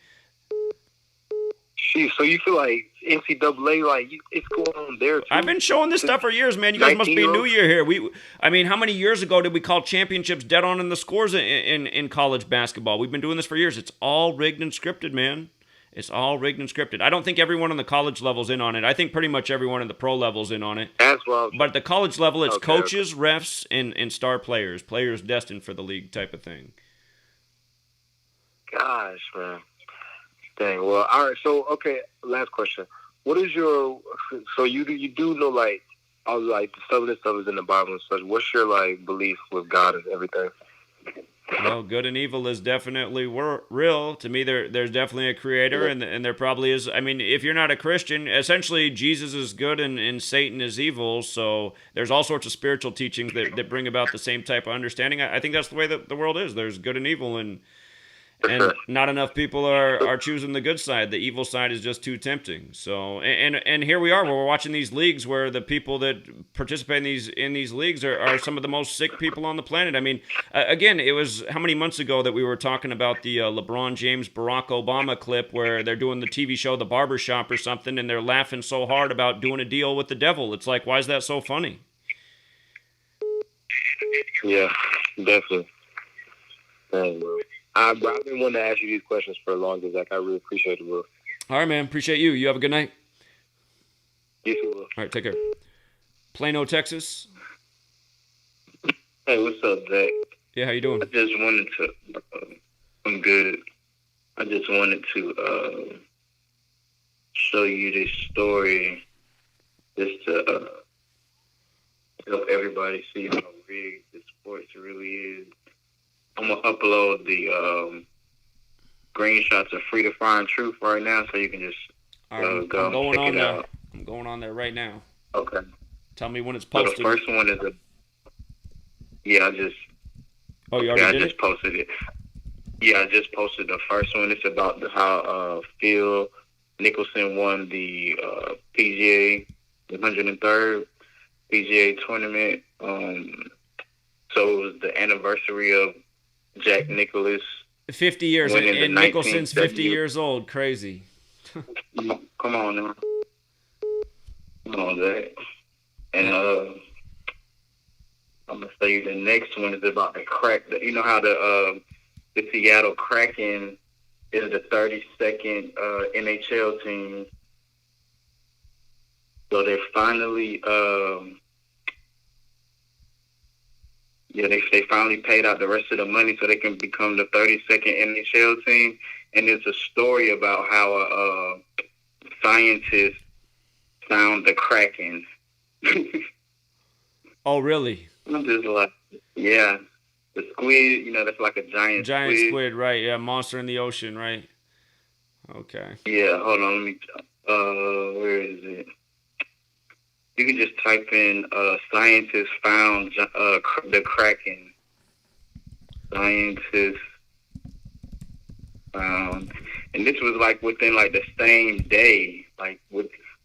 Speaker 6: Jeez, so you feel like NCAA, like it's going on there too?
Speaker 1: I've been showing this stuff for years, man. You guys must be new year here. I mean, how many years ago did we call championships dead on in the scores in college basketball? We've been doing this for years. It's all rigged and scripted, man. It's all rigged and scripted. I don't think everyone on the college level's in on it. I think pretty much everyone at the pro level's in on it.
Speaker 6: That's well.
Speaker 1: But at the college level, it's coaches, refs, and star players. Players destined for the league type of thing.
Speaker 6: Gosh, man. Dang. Well, all right. So, okay, last question. What is your... So you do know, like, all like some of this stuff is in the Bible and such. What's your, like, belief with God and everything?
Speaker 1: Well, good and evil is definitely real. To me, there's definitely a creator, and there probably is. I mean, if you're not a Christian, essentially Jesus is good and Satan is evil. So there's all sorts of spiritual teachings that bring about the same type of understanding. I think that's the way that the world is. There's good and evil, and not enough people are choosing the good side. The evil side is just too tempting. So, and here we are, where we're watching these leagues where the people that participate in these leagues are some of the most sick people on the planet. I mean, again, it was how many months ago that we were talking about the LeBron James Barack Obama clip where they're doing the TV show The Barbershop or something, and they're laughing so hard about doing a deal with the devil. It's like, why is that so funny?
Speaker 6: Yeah, definitely. Dang, bro. I've been wanting to ask you these questions for a long time, Zach. I really appreciate it, bro.
Speaker 1: All right, man. Appreciate you. You have a good night.
Speaker 6: You too, bro.
Speaker 1: All right, take care. Plano, Texas.
Speaker 7: Hey, what's up, Zach?
Speaker 1: Yeah, how you doing?
Speaker 7: I just wanted to... I'm good. I just wanted to show you this story just to help everybody see how rigged the sports really is. I'm going to upload the screenshots of Free to Find Truth right now so you can just
Speaker 1: go check it out. I'm going on there right now.
Speaker 7: Okay.
Speaker 1: Tell me when it's posted.
Speaker 7: So the first one is I just...
Speaker 1: Oh, you already did
Speaker 7: just posted it. Yeah, I just posted the first one. It's about how Phil Mickelson won the PGA 103rd. PGA tournament. So it was the anniversary of Jack Nicklaus
Speaker 1: 50 years,
Speaker 7: winning
Speaker 1: and
Speaker 7: the
Speaker 1: Nicholson's 50
Speaker 7: 1970.
Speaker 1: years old. Crazy.
Speaker 7: Come on now. Come on, Zach. And I'm gonna say the next one is about the crack. You know how the Seattle Kraken is the 32nd NHL team. So they finally, they finally paid out the rest of the money so they can become the 32nd NHL team. And it's a story about how a scientist found the Kraken.
Speaker 1: Oh, really?
Speaker 7: I'm just like, yeah, the squid. That's like a giant
Speaker 1: squid, right? Yeah, monster in the ocean, right? Okay.
Speaker 7: Yeah, hold on. Let me. Where is it? You can just type in "scientists found the Kraken." Scientists found, and this was like within like the same day. Like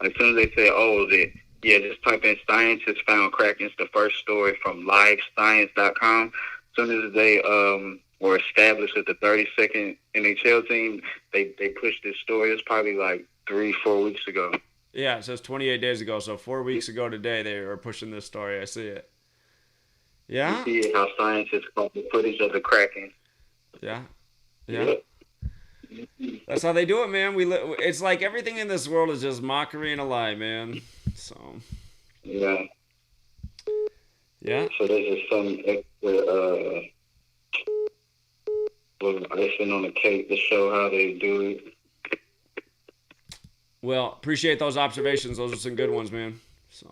Speaker 7: as soon as they said, "Oh, just type in "scientists found Kraken." It's the first story from LiveScience.com. As soon as they were established as the 32nd NHL team, they pushed this story. It's probably like 3-4 weeks ago.
Speaker 1: Yeah, it says 28 days ago, so 4 weeks ago today they were pushing this story. I see it. Yeah?
Speaker 7: You see how scientists caught the footage of the Kraken.
Speaker 1: Yeah. That's how they do it, man. It's like everything in this world is just mockery and a lie, man. So.
Speaker 7: Yeah.
Speaker 1: Yeah.
Speaker 7: So there's just some extra icing on the cake to show how they do it.
Speaker 1: Well, appreciate those observations. Those are some good ones, man. So.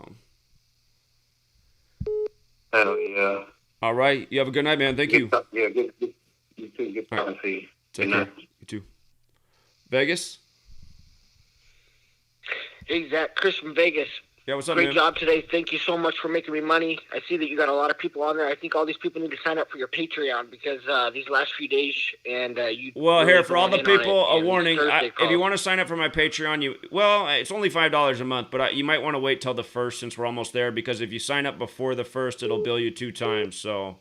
Speaker 7: Hell yeah.
Speaker 1: All right. You have a good night, man. Thank you.
Speaker 7: Yeah, good. You too. Good talking to you.
Speaker 1: Take care. You too. Vegas?
Speaker 8: Hey, Zach. Chris from Vegas.
Speaker 1: Yeah, what's up,
Speaker 8: Great
Speaker 1: man?
Speaker 8: job today. Thank you so much for making me money. I see that you got a lot of people on there. I think all these people need to sign up for your Patreon because these last few days and you.
Speaker 1: Well,
Speaker 8: really
Speaker 1: here for all the
Speaker 8: going in on
Speaker 1: people,
Speaker 8: it,
Speaker 1: a
Speaker 8: and
Speaker 1: warning:
Speaker 8: Thursday
Speaker 1: if you want to sign up for my Patreon, it's only $5 a month, but you might want to wait till the 1st since we're almost there because if you sign up before the 1st, it'll bill you 2 times. So,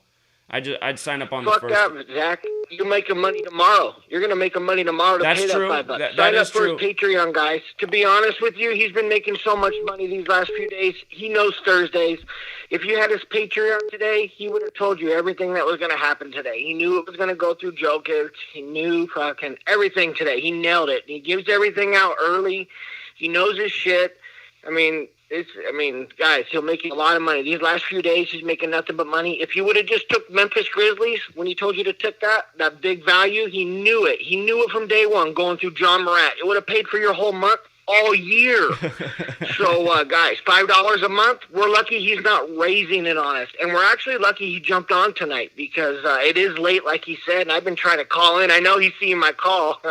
Speaker 1: I'd sign up on
Speaker 8: Fuck
Speaker 1: the 1st.
Speaker 8: that, Zach. You're making money tomorrow. You're gonna make money tomorrow to
Speaker 1: That's
Speaker 8: pay
Speaker 1: true.
Speaker 8: that $5.
Speaker 1: That
Speaker 8: Sign up
Speaker 1: is
Speaker 8: for
Speaker 1: true.
Speaker 8: his Patreon, guys. To be honest with you, he's been making so much money these last few days. He knows Thursdays. If you had his Patreon today, he would have told you everything that was gonna happen today. He knew it was gonna go through Jokic. He knew fucking everything today. He nailed it. He gives everything out early. He knows his shit. Guys, he'll make you a lot of money. These last few days, he's making nothing but money. If you would have just took Memphis Grizzlies when he told you to take that big value, he knew it. He knew it from day one going through John Morant. It would have paid for your whole month all year. So, guys, $5 a month, we're lucky he's not raising it on us. And we're actually lucky he jumped on tonight because it is late, like he said, and I've been trying to call in. I know he's seeing my call.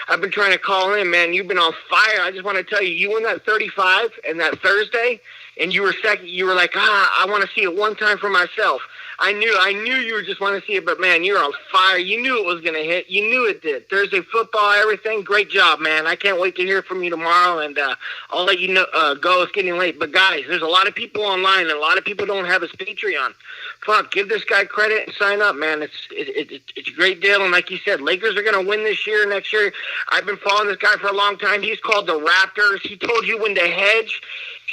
Speaker 8: I've been trying to call in, man. You've been on fire. I just want to tell you, you won that 35 and that Thursday, and you were second. You were like, I want to see it one time for myself. I knew you were just want to see it, but man, you're on fire. You knew it was going to hit. You knew it did. Thursday football, everything. Great job, man. I can't wait to hear from you tomorrow, and I'll let you know. Go. It's getting late, but guys, there's a lot of people online, and a lot of people don't have his Patreon. Fuck, give this guy credit and sign up, man. It's a great deal, and like you said, Lakers are going to win this year, next year. I've been following this guy for a long time. He's called the Raptors. He told you when to hedge.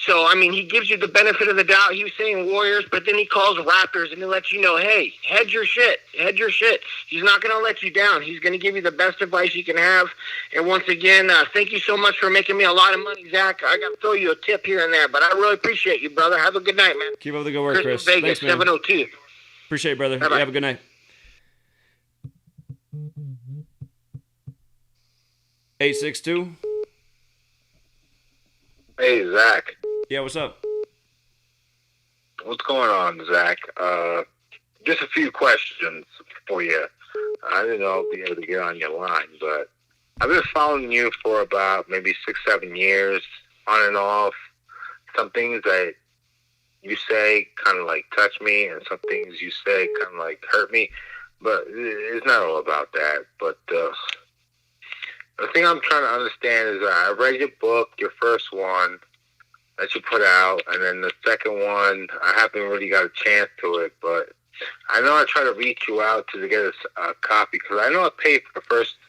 Speaker 8: So, I mean, he gives you the benefit of the doubt. He was saying Warriors, but then he calls Raptors, and he lets you know, hey, hedge your shit. Hedge your shit. He's not going to let you down. He's going to give you the best advice you can have. And once again, thank you so much for making me a lot of money, Zach. I got to throw you a tip here and there, but I really appreciate you, brother. Have a good night, man.
Speaker 1: Keep up the good work, Chris.
Speaker 8: From Vegas,
Speaker 1: Thanks, man.
Speaker 8: 702.
Speaker 1: Appreciate it, brother.
Speaker 8: Bye-bye.
Speaker 1: Have a good night. 862.
Speaker 6: Hey, Zach.
Speaker 1: Yeah, what's up?
Speaker 6: What's going on, Zach? Just a few questions for you. I didn't know I'll be able to get on your line, but I've been following you for about maybe 6-7 years, on and off. Some things that you say kind of like touch me, and some things you say kind of like hurt me. But it's not all about that. But the thing I'm trying to understand is I read your book, your first one, that you put out, and then the second one, I haven't really got a chance to it, but I know I try to reach you out to get a copy, because I know I paid for the first time.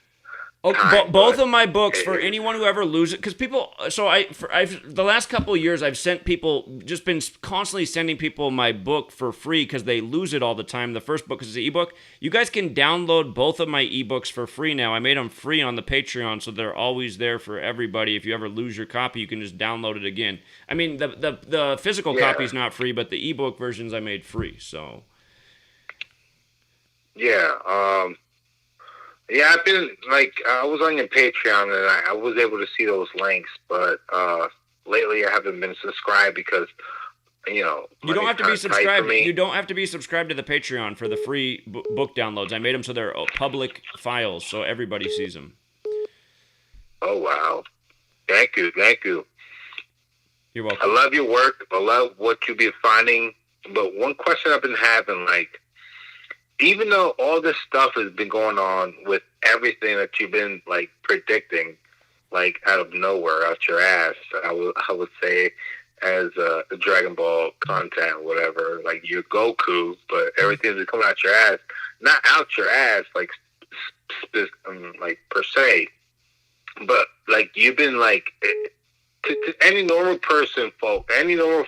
Speaker 1: Both of my books, for anyone who ever loses it, because people, so I've the last couple of years I've sent people, just been constantly sending people my book for free because they lose it all the time. The first book is the ebook. You guys can download both of my ebooks for free now. I made them free on the Patreon, so they're always there for everybody. If you ever lose your copy, you can just download it again. I mean, the physical copy is not free, but the ebook versions I made free. So
Speaker 6: yeah. Yeah, I've been, I was on your Patreon, and I was able to see those links, but lately I haven't been subscribed because, you don't
Speaker 1: have to be subscribed. You don't have to be subscribed to the Patreon for the free book downloads. I made them so they're public files, so everybody sees them.
Speaker 6: Oh, wow. Thank you.
Speaker 1: You're welcome.
Speaker 6: I love your work. I love what you've been finding, but one question I've been having, even though all this stuff has been going on with everything that you've been predicting, out of nowhere, out your ass, I would say, as Dragon Ball content, whatever, you're Goku, but everything's coming out your ass, not out your ass, per se, but you've been to any normal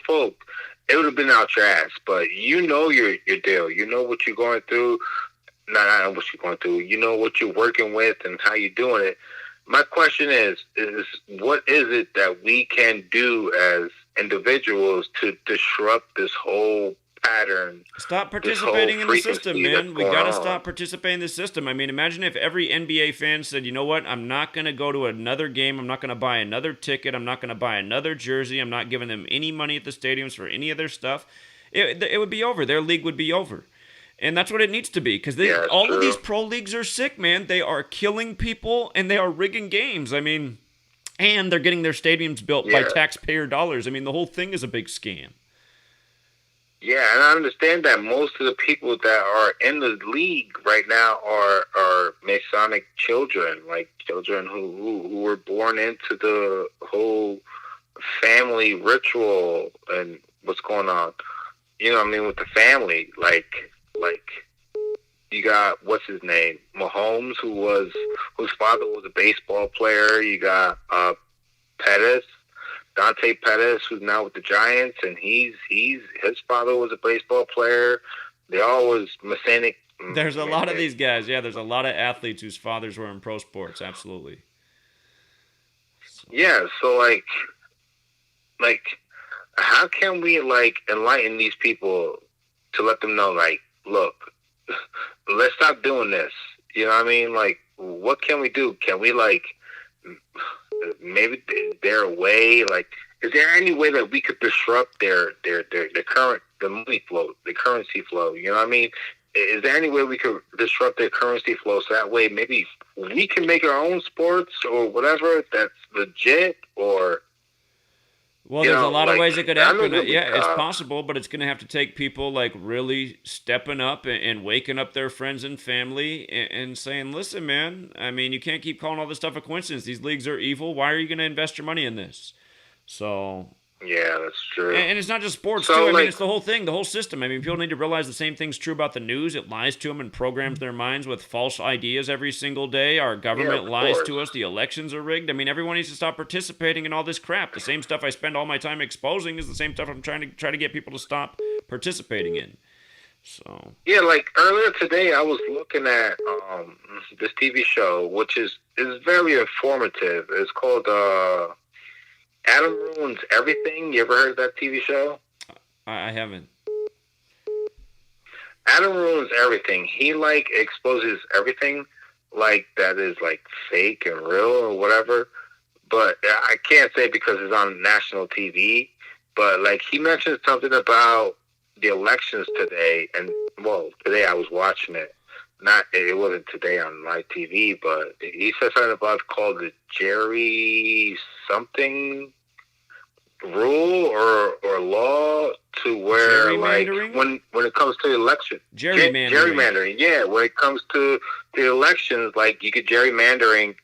Speaker 6: folk, it would have been out your ass, but your deal. You know what you're going through. Not what you're going through. You know what you're working with and how you're doing it. My question is what is it that we can do as individuals to disrupt this whole pattern?
Speaker 1: Stop participating in the system, man. We got to stop participating in the system. I mean, imagine if every NBA fan said, you know what, I'm not going to go to another game. I'm not going to buy another ticket. I'm not going to buy another jersey. I'm not giving them any money at the stadiums for any of their stuff. It would be over. Their league would be over. And that's what it needs to be, because all of these pro leagues are sick, man. They are killing people, and they are rigging games. I mean, and they're getting their stadiums built by taxpayer dollars. I mean, the whole thing is a big scam.
Speaker 6: Yeah, and I understand that most of the people that are in the league right now are Masonic children, children who were born into the whole family ritual and what's going on. You know what I mean, with the family, you got, what's his name, Mahomes, whose father was a baseball player. You got Pettis. Dante Pettis, who's now with the Giants, and his father was a baseball player. They all was Masonic.
Speaker 1: There's a lot of these guys. Yeah, there's a lot of athletes whose fathers were in pro sports. Absolutely.
Speaker 6: Yeah, so how can we enlighten these people to let them know, look, let's stop doing this. You know what I mean? What can we do? Can we maybe their way, is there any way that we could disrupt their money flow, the currency flow? You know what I mean? Is there any way we could disrupt their currency flow so that way maybe we can make our own sports or whatever that's legit? Or
Speaker 1: well, there's a lot of ways it could happen. Yeah, it's possible, but it's going to have to take people really stepping up and waking up their friends and family and saying, listen, man, I mean, you can't keep calling all this stuff a coincidence. These leagues are evil. Why are you going to invest your money in this? So
Speaker 6: yeah, that's true.
Speaker 1: And it's not just sports, too. I mean, it's the whole thing, the whole system. I mean, people need to realize the same thing's true about the news. It lies to them and programs their minds with false ideas every single day. Our government lies to us. The elections are rigged. I mean, everyone needs to stop participating in all this crap. The same stuff I spend all my time exposing is the same stuff I'm trying to get people to stop participating in. So
Speaker 6: yeah, earlier today, I was looking at this TV show, which is very informative. It's called Adam Ruins Everything. You ever heard of that TV show?
Speaker 1: I haven't.
Speaker 6: Adam Ruins Everything. He exposes everything that is fake and real or whatever. But I can't say because it's on national TV. But he mentioned something about the elections today, and today I was watching it. It wasn't today on my TV, but he said something about called the Jerry something rule or law to where when it comes to the election, gerrymandering. Yeah, when it comes to the elections, you could gerrymander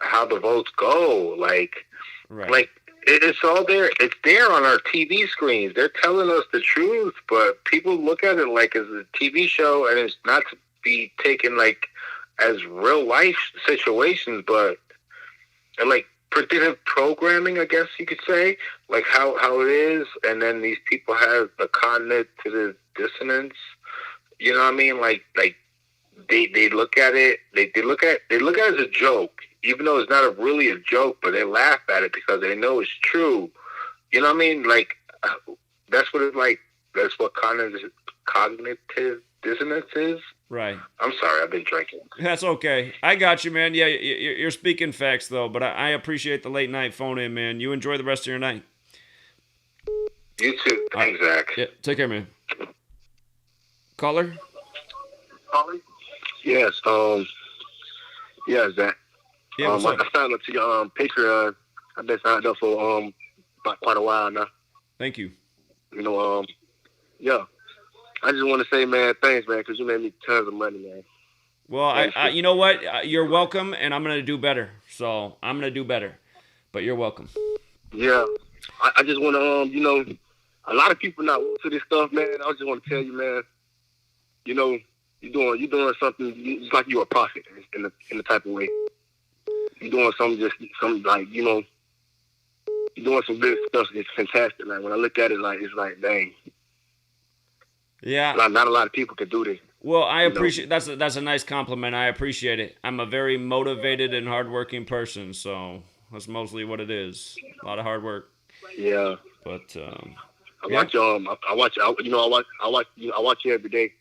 Speaker 6: how the votes go.
Speaker 1: Right.
Speaker 6: Like it's all there. It's there on our TV screens. They're telling us the truth, but people look at it like it's a TV show, and it's not to be taken like as real life situations, but and like predictive programming, I guess you could say, like how it is, and then these people have the cognitive dissonance. You know what I mean? Like they look at it, they look at it as a joke, even though it's not really a joke, but they laugh at it because they know it's true. You know what I mean? Like that's what it's like. That's what cognitive dissonance is.
Speaker 1: Right.
Speaker 6: I'm sorry, I've been drinking.
Speaker 1: That's okay. I got you, man. Yeah, you're speaking facts, though, but I appreciate the late night phone in, man. You enjoy the rest of your night.
Speaker 6: You too. Thanks, Zach.
Speaker 1: Yeah, take care, man. Caller?
Speaker 6: Yes, yeah, Zach.
Speaker 1: Yeah, what's up?
Speaker 6: I signed up to your Patreon. I've been signed up for about quite a while now.
Speaker 1: Thank you.
Speaker 6: You know, yeah. I just want to say, man, thanks, man, because you made me tons of money, man.
Speaker 1: Well, I you know what? You're welcome, and I'm gonna do better. So I'm gonna do better, but you're welcome.
Speaker 6: Yeah, I just want to, you know, a lot of people not into this stuff, man. I just want to tell you, man. You know, you're doing something. It's like you're a prophet in the type of way. You're doing something like, you know, you're doing some good stuff. It's fantastic. Like when I look at it, like it's like, dang.
Speaker 1: Yeah.
Speaker 6: Not a lot of people can do this.
Speaker 1: Well, I appreciate that's a nice compliment. I appreciate it. I'm a very motivated and hardworking person, so that's mostly what it is. A lot of hard work.
Speaker 6: Yeah.
Speaker 1: But
Speaker 6: I watch you every day.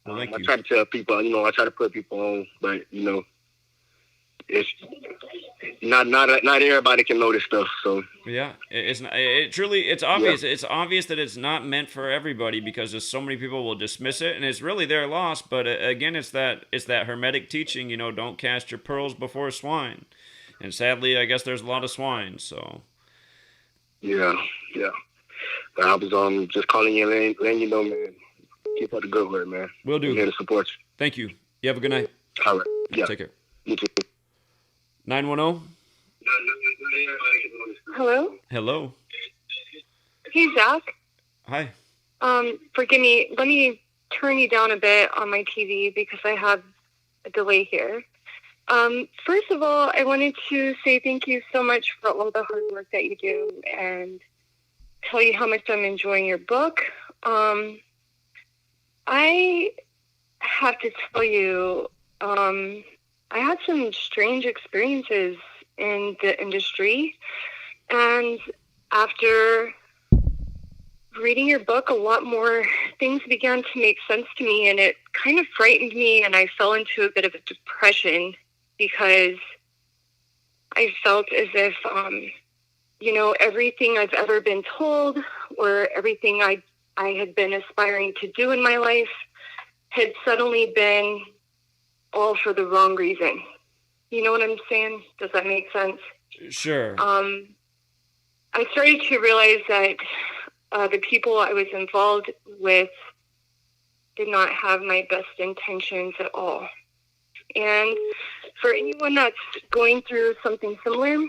Speaker 1: Well, thank
Speaker 6: I
Speaker 1: you.
Speaker 6: try to tell people, you know, I try to put people on, but you know, it's not everybody can know this stuff. So
Speaker 1: yeah, it's obvious.
Speaker 6: Yeah.
Speaker 1: It's obvious that it's not meant for everybody because there's so many people will dismiss it, and it's really their loss. But again, it's that hermetic teaching. You know, don't cast your pearls before swine. And sadly, I guess there's a lot of swine. So
Speaker 6: yeah. But I was just calling you and letting you know, man. Keep up the good work, man.
Speaker 1: Will do.
Speaker 6: I'm here to support you.
Speaker 1: Thank you. You have a good night.
Speaker 6: All right. Yeah.
Speaker 1: Take care.
Speaker 6: You too.
Speaker 1: 910.
Speaker 9: Hello?
Speaker 1: Hello.
Speaker 9: Hey, Zach.
Speaker 1: Hi.
Speaker 9: Forgive me. Let me turn you down a bit on my TV because I have a delay here. First of all, I wanted to say thank you so much for all the hard work that you do and tell you how much I'm enjoying your book. I have to tell you, I had some strange experiences in the industry, and after reading your book, a lot more things began to make sense to me, and it kind of frightened me, and I fell into a bit of a depression because I felt as if, you know, everything I've ever been told or everything I had been aspiring to do in my life had suddenly been all for the wrong reason. You know what I'm saying? Does that make sense?
Speaker 1: Sure.
Speaker 9: I started to realize that the people I was involved with did not have my best intentions at all. And for anyone that's going through something similar,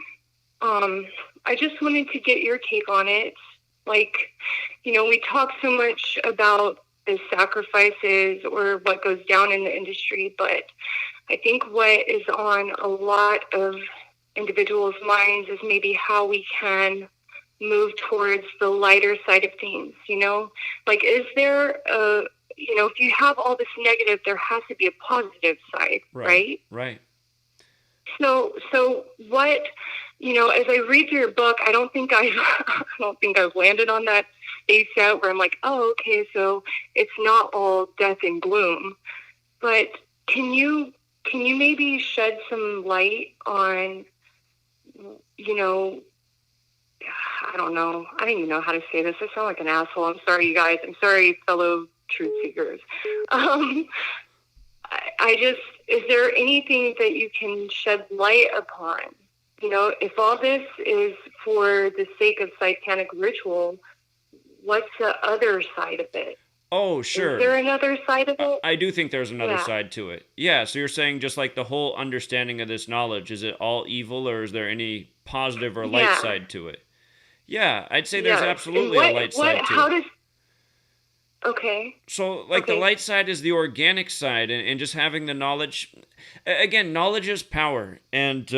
Speaker 9: I just wanted to get your take on it. Like, you know, we talk so much about the sacrifices or what goes down in the industry, but I think what is on a lot of individuals' minds is maybe how we can move towards the lighter side of things, you know? Like, is there a, you know, if you have all this negative, there has to be a positive side, right?
Speaker 1: Right.
Speaker 9: So what, you know, as I read through your book, I don't think I've landed on that stage yet where I'm like, oh, okay, so it's not all death and gloom. But can you maybe shed some light on, you know, I don't know. I don't even know how to say this. I sound like an asshole. I'm sorry, you guys. I'm sorry, fellow truth seekers. Is there anything that you can shed light upon? You know, if all this is for the sake of satanic ritual, what's the other side of it?
Speaker 1: Oh, sure.
Speaker 9: Is there another side of it?
Speaker 1: I do think there's another
Speaker 9: Yeah.
Speaker 1: side to it. Yeah, so you're saying just like the whole understanding of this knowledge, is it all evil or is there any positive or light
Speaker 9: Yeah.
Speaker 1: side to it? Yeah, I'd say there's
Speaker 9: Yes.
Speaker 1: absolutely
Speaker 9: And
Speaker 1: a light side to
Speaker 9: how
Speaker 1: it.
Speaker 9: does, okay.
Speaker 1: So, like, the
Speaker 9: Okay.
Speaker 1: light side is the organic side, and just having the knowledge. Again, knowledge is power. And,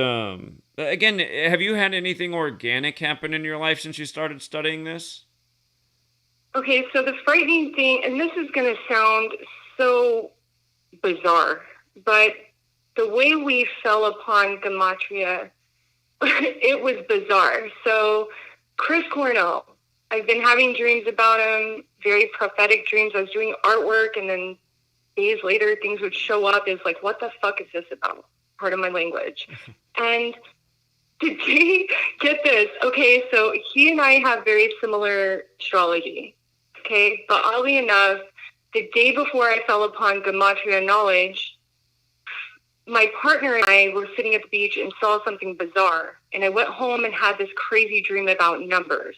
Speaker 1: again, have you had anything organic happen in your life since you started studying this?
Speaker 9: Okay, so the frightening thing, and this is going to sound so bizarre, but the way we fell upon Gematria, it was bizarre. So Chris Cornell, I've been having dreams about him, very prophetic dreams. I was doing artwork, and then days later, things would show up as like, what the fuck is this about? Part of my language. And today, get this. Okay, so he and I have very similar astrology. Okay, but oddly enough, the day before I fell upon Gematria knowledge, my partner and I were sitting at the beach and saw something bizarre. And I went home and had this crazy dream about numbers.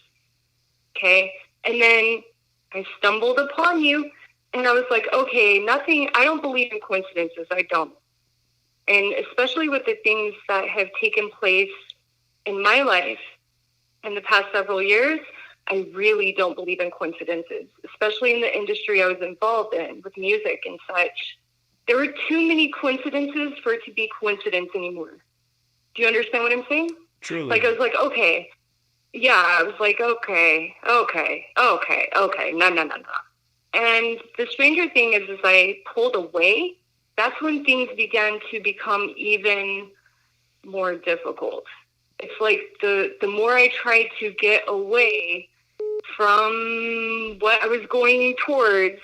Speaker 9: Okay, and then I stumbled upon you, and I was like, okay, nothing, I don't believe in coincidences. I don't. And especially with the things that have taken place in my life in the past several years, I really don't believe in coincidences, especially in the industry I was involved in with music and such. There were too many coincidences for it to be coincidence anymore. Do you understand what I'm saying?
Speaker 1: Truly.
Speaker 9: Like, I was like, okay. Yeah, I was like, okay. No. And the stranger thing is, as I pulled away, that's when things began to become even more difficult. It's like the more I tried to get away from what I was going towards,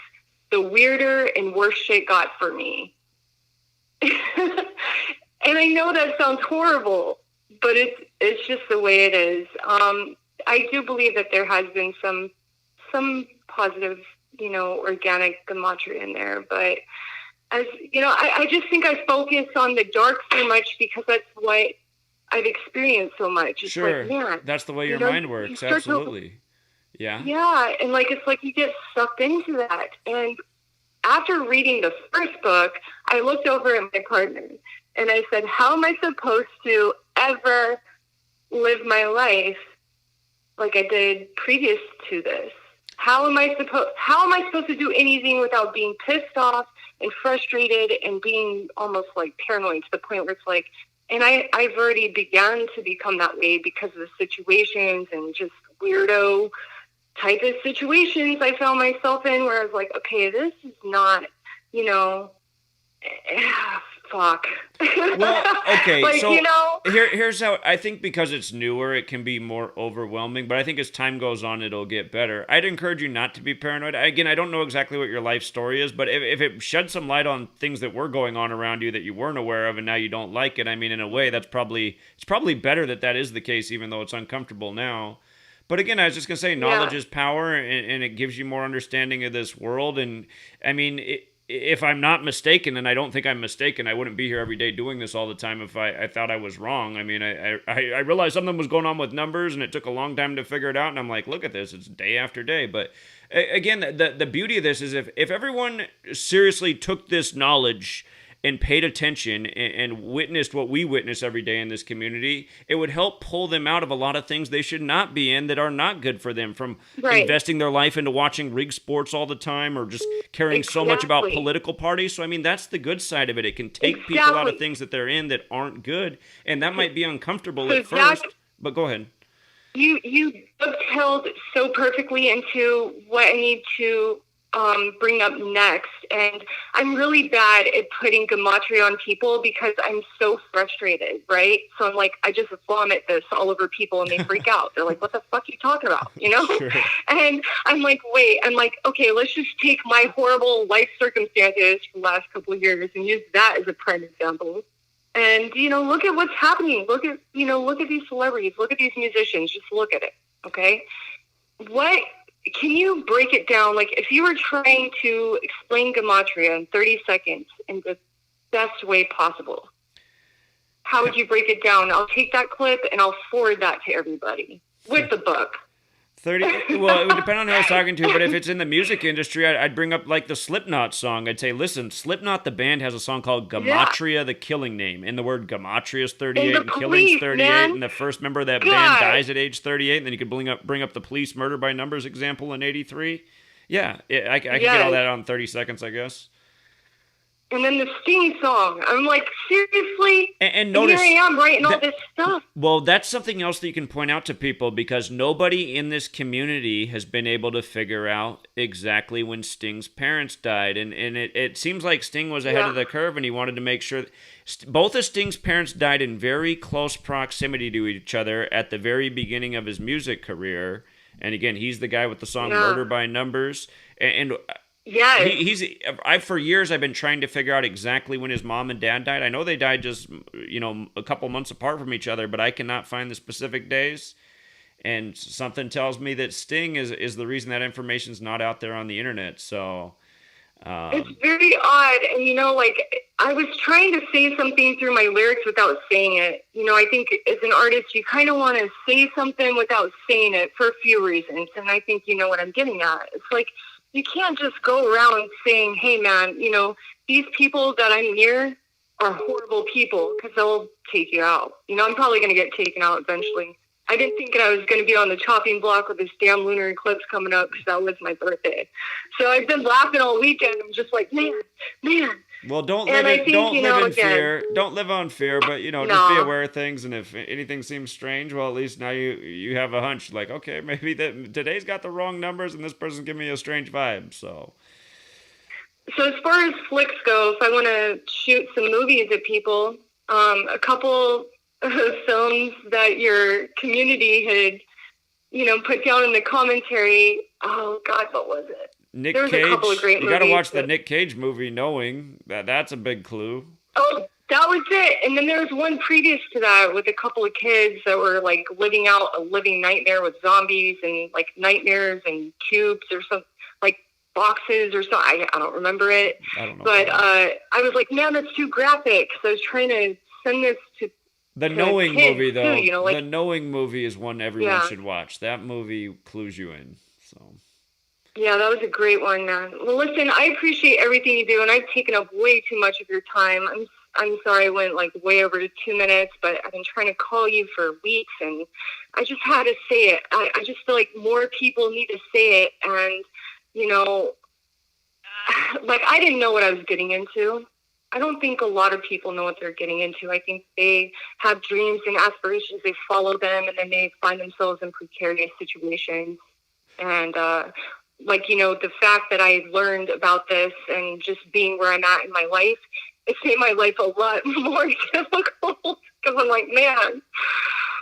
Speaker 9: the weirder and worse shit got for me. And I know that sounds horrible, but it's just the way it is. I do believe that there has been some positive, organic gematria in there, but as I just think I focus on the dark so much because that's what I've experienced so much. It's
Speaker 1: Sure,
Speaker 9: like, man,
Speaker 1: that's the way your mind works, absolutely. Yeah.
Speaker 9: Yeah, and it's like you get sucked into that. And after reading the first book, I looked over at my partner and I said, how am I supposed to ever live my life like I did previous to this? How am I supposed to do anything without being pissed off and frustrated and being almost like paranoid to the point where it's like, and I've already begun to become that way because of the situations and just weirdo type of situations I found myself in where I was like, okay, this is not, fuck.
Speaker 1: Well, okay, so
Speaker 9: you know,
Speaker 1: here's how I think, because it's newer, it can be more overwhelming, but I think as time goes on, it'll get better. I'd encourage you not to be paranoid. Again, I don't know exactly what your life story is, but if it sheds some light on things that were going on around you that you weren't aware of and now you don't like it, I mean, in a way, it's probably better that is the case, even though it's uncomfortable now. But again, I was just going to say, knowledge is power, and it gives you more understanding of this world. And I mean, if I'm not mistaken, and I don't think I'm mistaken, I wouldn't be here every day doing this all the time if I thought I was wrong. I mean, I realized something was going on with numbers, and it took a long time to figure it out. And I'm like, look at this, it's day after day. But again, the beauty of this is if everyone seriously took this knowledge and paid attention and witnessed what we witness every day in this community, it would help pull them out of a lot of things they should not be in that are not good for them, from investing their life into watching rig sports all the time or just caring so much about political parties. So, I mean, that's the good side of it. It can take people out of things that they're in that aren't good, and that might be uncomfortable at first, but go ahead.
Speaker 9: You dovetailed so perfectly into what I need to bring up next, and I'm really bad at putting gematria on people because I'm so frustrated, right? So I'm like, I just vomit this all over people and they freak out. They're like, what the fuck are you talking about? Sure. And I'm like, okay, let's just take my horrible life circumstances from the last couple of years and use that as a prime example. And, look at what's happening. Look at these celebrities, look at these musicians, just look at it. Okay. Can you break it down? Like, if you were trying to explain gematria in 30 seconds in the best way possible, how would you break it down? I'll take that clip and I'll forward that to everybody with the book.
Speaker 1: 30. Well, it would depend on who I was talking to, but if it's in the music industry, I'd bring up like the Slipknot song. I'd say, listen, Slipknot, the band, has a song called Gematria, the killing name. And the word Gematria is 38 and killing's 38.
Speaker 9: Man.
Speaker 1: And the first member of that band dies at age 38. And then you could bring up the Police murder by numbers example in 83. Yeah, I can get all that on 30 seconds, I guess.
Speaker 9: And then the Sting song. I'm like, seriously?
Speaker 1: And notice,
Speaker 9: here I am writing all this stuff.
Speaker 1: Well, that's something else that you can point out to people, because nobody in this community has been able to figure out exactly when Sting's parents died. And it seems like Sting was ahead of the curve, and he wanted to make sure both of Sting's parents died in very close proximity to each other at the very beginning of his music career. And again, he's the guy with the song Murder by Numbers. And for years I've been trying to figure out exactly when his mom and dad died. I know they died just, a couple months apart from each other, but I cannot find the specific days. And something tells me that Sting is the reason that information's not out there on the internet. So
Speaker 9: it's very odd. And, I was trying to say something through my lyrics without saying it. I think as an artist, you kind of want to say something without saying it for a few reasons. And I think you know what I'm getting at. It's like, you can't just go around saying, hey, man, these people that I'm near are horrible people, because they'll take you out. I'm probably going to get taken out eventually. I didn't think I was going to be on the chopping block with this damn lunar eclipse coming up, because that was my birthday. So I've been laughing all weekend. I'm just like, man.
Speaker 1: Well, don't live in fear. Don't live on fear, but just be aware of things. And if anything seems strange, well, at least now you have a hunch. Like, okay, maybe today's got the wrong numbers, and this person's giving me a strange vibe. So
Speaker 9: as far as flicks go, if I want to shoot some movies at people, a couple of films that your community had, put down in the commentary. Oh God, what was it?
Speaker 1: Nick
Speaker 9: There's
Speaker 1: Cage.
Speaker 9: A couple of great
Speaker 1: you got to
Speaker 9: movies,
Speaker 1: watch the Nick Cage movie, knowing that's a big clue.
Speaker 9: Oh, that was it. And then there was one previous to that with a couple of kids that were like living out a living nightmare with zombies and like nightmares and cubes or something, like boxes or something. I don't remember it.
Speaker 1: I don't know.
Speaker 9: But I was like, man, that's too graphic. So I was trying to send this to
Speaker 1: the Knowing movie, though.
Speaker 9: Too,
Speaker 1: the Knowing movie is one everyone should watch. That movie clues you in. So.
Speaker 9: Yeah, that was a great one, man. Well, listen, I appreciate everything you do, and I've taken up way too much of your time. I'm sorry I went like way over to 2 minutes, but I've been trying to call you for weeks, and I just had to say it. I just feel like more people need to say it, and, like I didn't know what I was getting into. I don't think a lot of people know what they're getting into. I think they have dreams and aspirations, they follow them, and then they find themselves in precarious situations. And, the fact that I learned about this and just being where I'm at in my life, it's made my life a lot more difficult, because I'm like, man,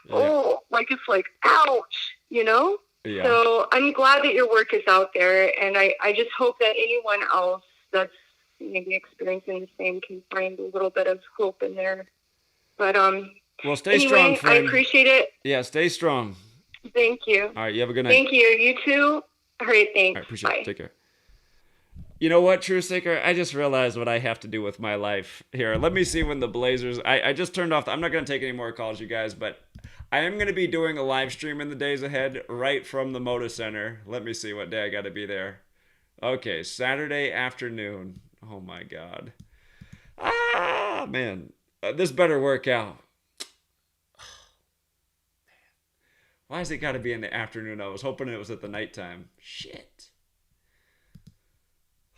Speaker 9: it's like, ouch, Yeah. So I'm glad that your work is out there, and I just hope that anyone else that's maybe experiencing the same can find a little bit of hope in there. But
Speaker 1: well, stay strong, friend.
Speaker 9: I appreciate it.
Speaker 1: Yeah, stay strong.
Speaker 9: Thank you.
Speaker 1: All right, you have a good night.
Speaker 9: Thank you. You too. All right, thanks.
Speaker 1: All right, appreciate
Speaker 9: Bye.
Speaker 1: it. Take care. You know what, True Seeker? I just realized what I have to do with my life here. Let me see when the Blazers... I just turned off... I'm not going to take any more calls, you guys, but I am going to be doing a live stream in the days ahead right from the Moda Center. Let me see what day I got to be there. Okay, Saturday afternoon. Oh, my God. Ah, man. This better work out. Why has it got to be in the afternoon? I was hoping it was at the nighttime. Shit.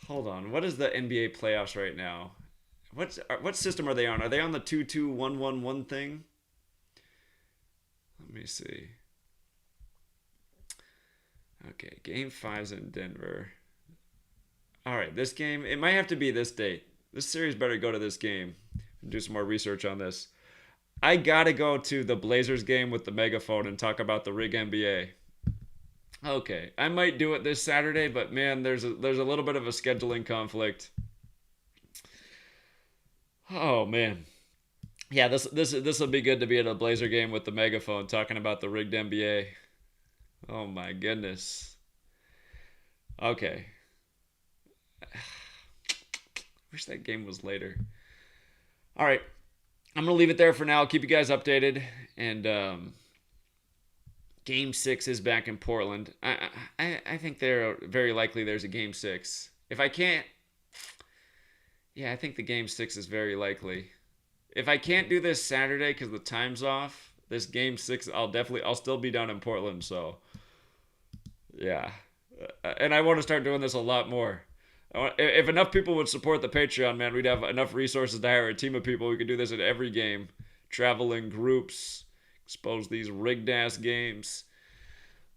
Speaker 1: Hold on. What is the NBA playoffs right now? What system are they on? Are they on the 2-2-1-1-1 thing? Let me see. Okay, Game 5's in Denver. All right, this game, it might have to be this date. This series better go to this game. Do some more research on this. I gotta go to the Blazers game with the megaphone and talk about the Rig NBA. Okay, I might do it this Saturday, but man, there's a little bit of a scheduling conflict. Oh man, yeah, this will be good to be at a Blazer game with the megaphone talking about the rigged NBA. Oh my goodness. Okay. Wish that game was later. All right. I'm going to leave it there for now. I'll keep you guys updated. And, Game 6 is back in Portland. I think they're very likely there's a Game 6. If I can't... Yeah, I think the Game 6 is very likely. If I can't do this Saturday because the time's off, this Game 6, I'll still be down in Portland, so... Yeah. And I want to start doing this a lot more. If enough people would support the Patreon, man, we'd have enough resources to hire a team of people. We could do this at every game. Travel in groups. Expose these rigged-ass games.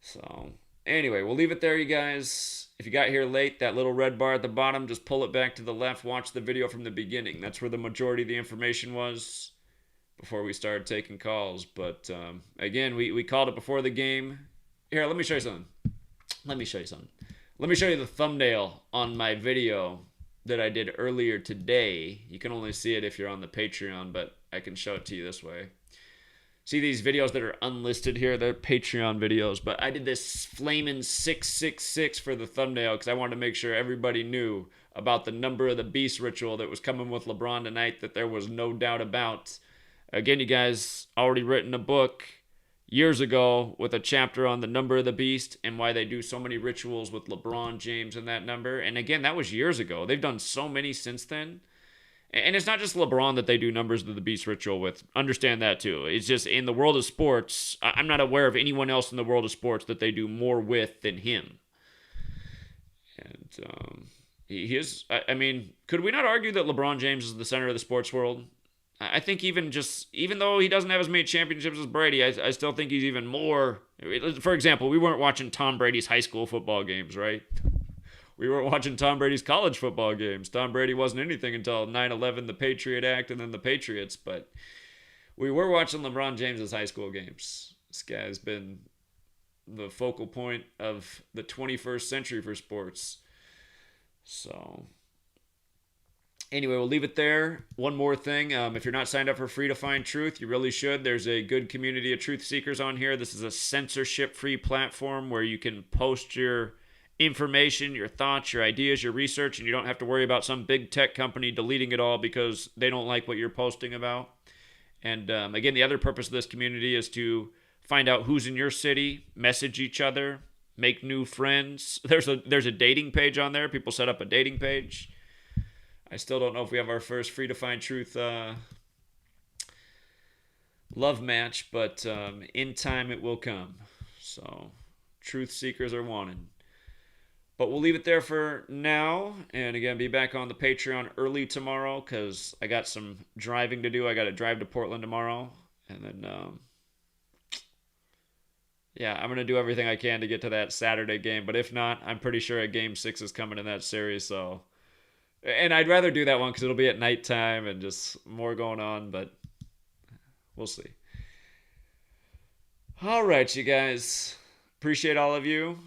Speaker 1: So, anyway, we'll leave it there, you guys. If you got here late, that little red bar at the bottom, just pull it back to the left. Watch the video from the beginning. That's where the majority of the information was before we started taking calls. But, again, we called it before the game. Here, let me show you something. Let me show you the thumbnail on my video that I did earlier today. You can only see it if you're on the Patreon, but I can show it to you this way. See these videos that are unlisted here? They're Patreon videos, but I did this flamin' 666 for the thumbnail because I wanted to make sure everybody knew about the number of the beast ritual that was coming with LeBron tonight that there was no doubt about. Again, you guys already written a book years ago with a chapter on the number of the beast and why they do so many rituals with LeBron James and that number. And again, that was years ago. They've done so many since then. And it's not just LeBron that they do numbers of the beast ritual with. Understand that too. It's just in the world of sports, I'm not aware of anyone else in the world of sports that they do more with than him. And he is, I mean, could we not argue that LeBron James is the center of the sports world? I think even though he doesn't have as many championships as Brady, I still think he's even more. For example, we weren't watching Tom Brady's high school football games, right? We weren't watching Tom Brady's college football games. Tom Brady wasn't anything until 9/11, the Patriot Act, and then the Patriots. But we were watching LeBron James's high school games. This guy's been the focal point of the 21st century for sports. So... Anyway, we'll leave it there. One more thing. If you're not signed up for Free to Find Truth, you really should. There's a good community of truth seekers on here. This is a censorship-free platform where you can post your information, your thoughts, your ideas, your research, and you don't have to worry about some big tech company deleting it all because they don't like what you're posting about. And again, the other purpose of this community is to find out who's in your city, message each other, make new friends. There's a dating page on there. People set up a dating page. I still don't know if we have our first Free to Find Truth love match, but in time it will come. So, truth seekers are wanted. But we'll leave it there for now. And again, be back on the Patreon early tomorrow because I got some driving to do. I got to drive to Portland tomorrow. And then, I'm going to do everything I can to get to that Saturday game. But if not, I'm pretty sure a Game 6 is coming in that series, so... And I'd rather do that one because it'll be at nighttime and just more going on, but we'll see. All right, you guys. Appreciate all of you.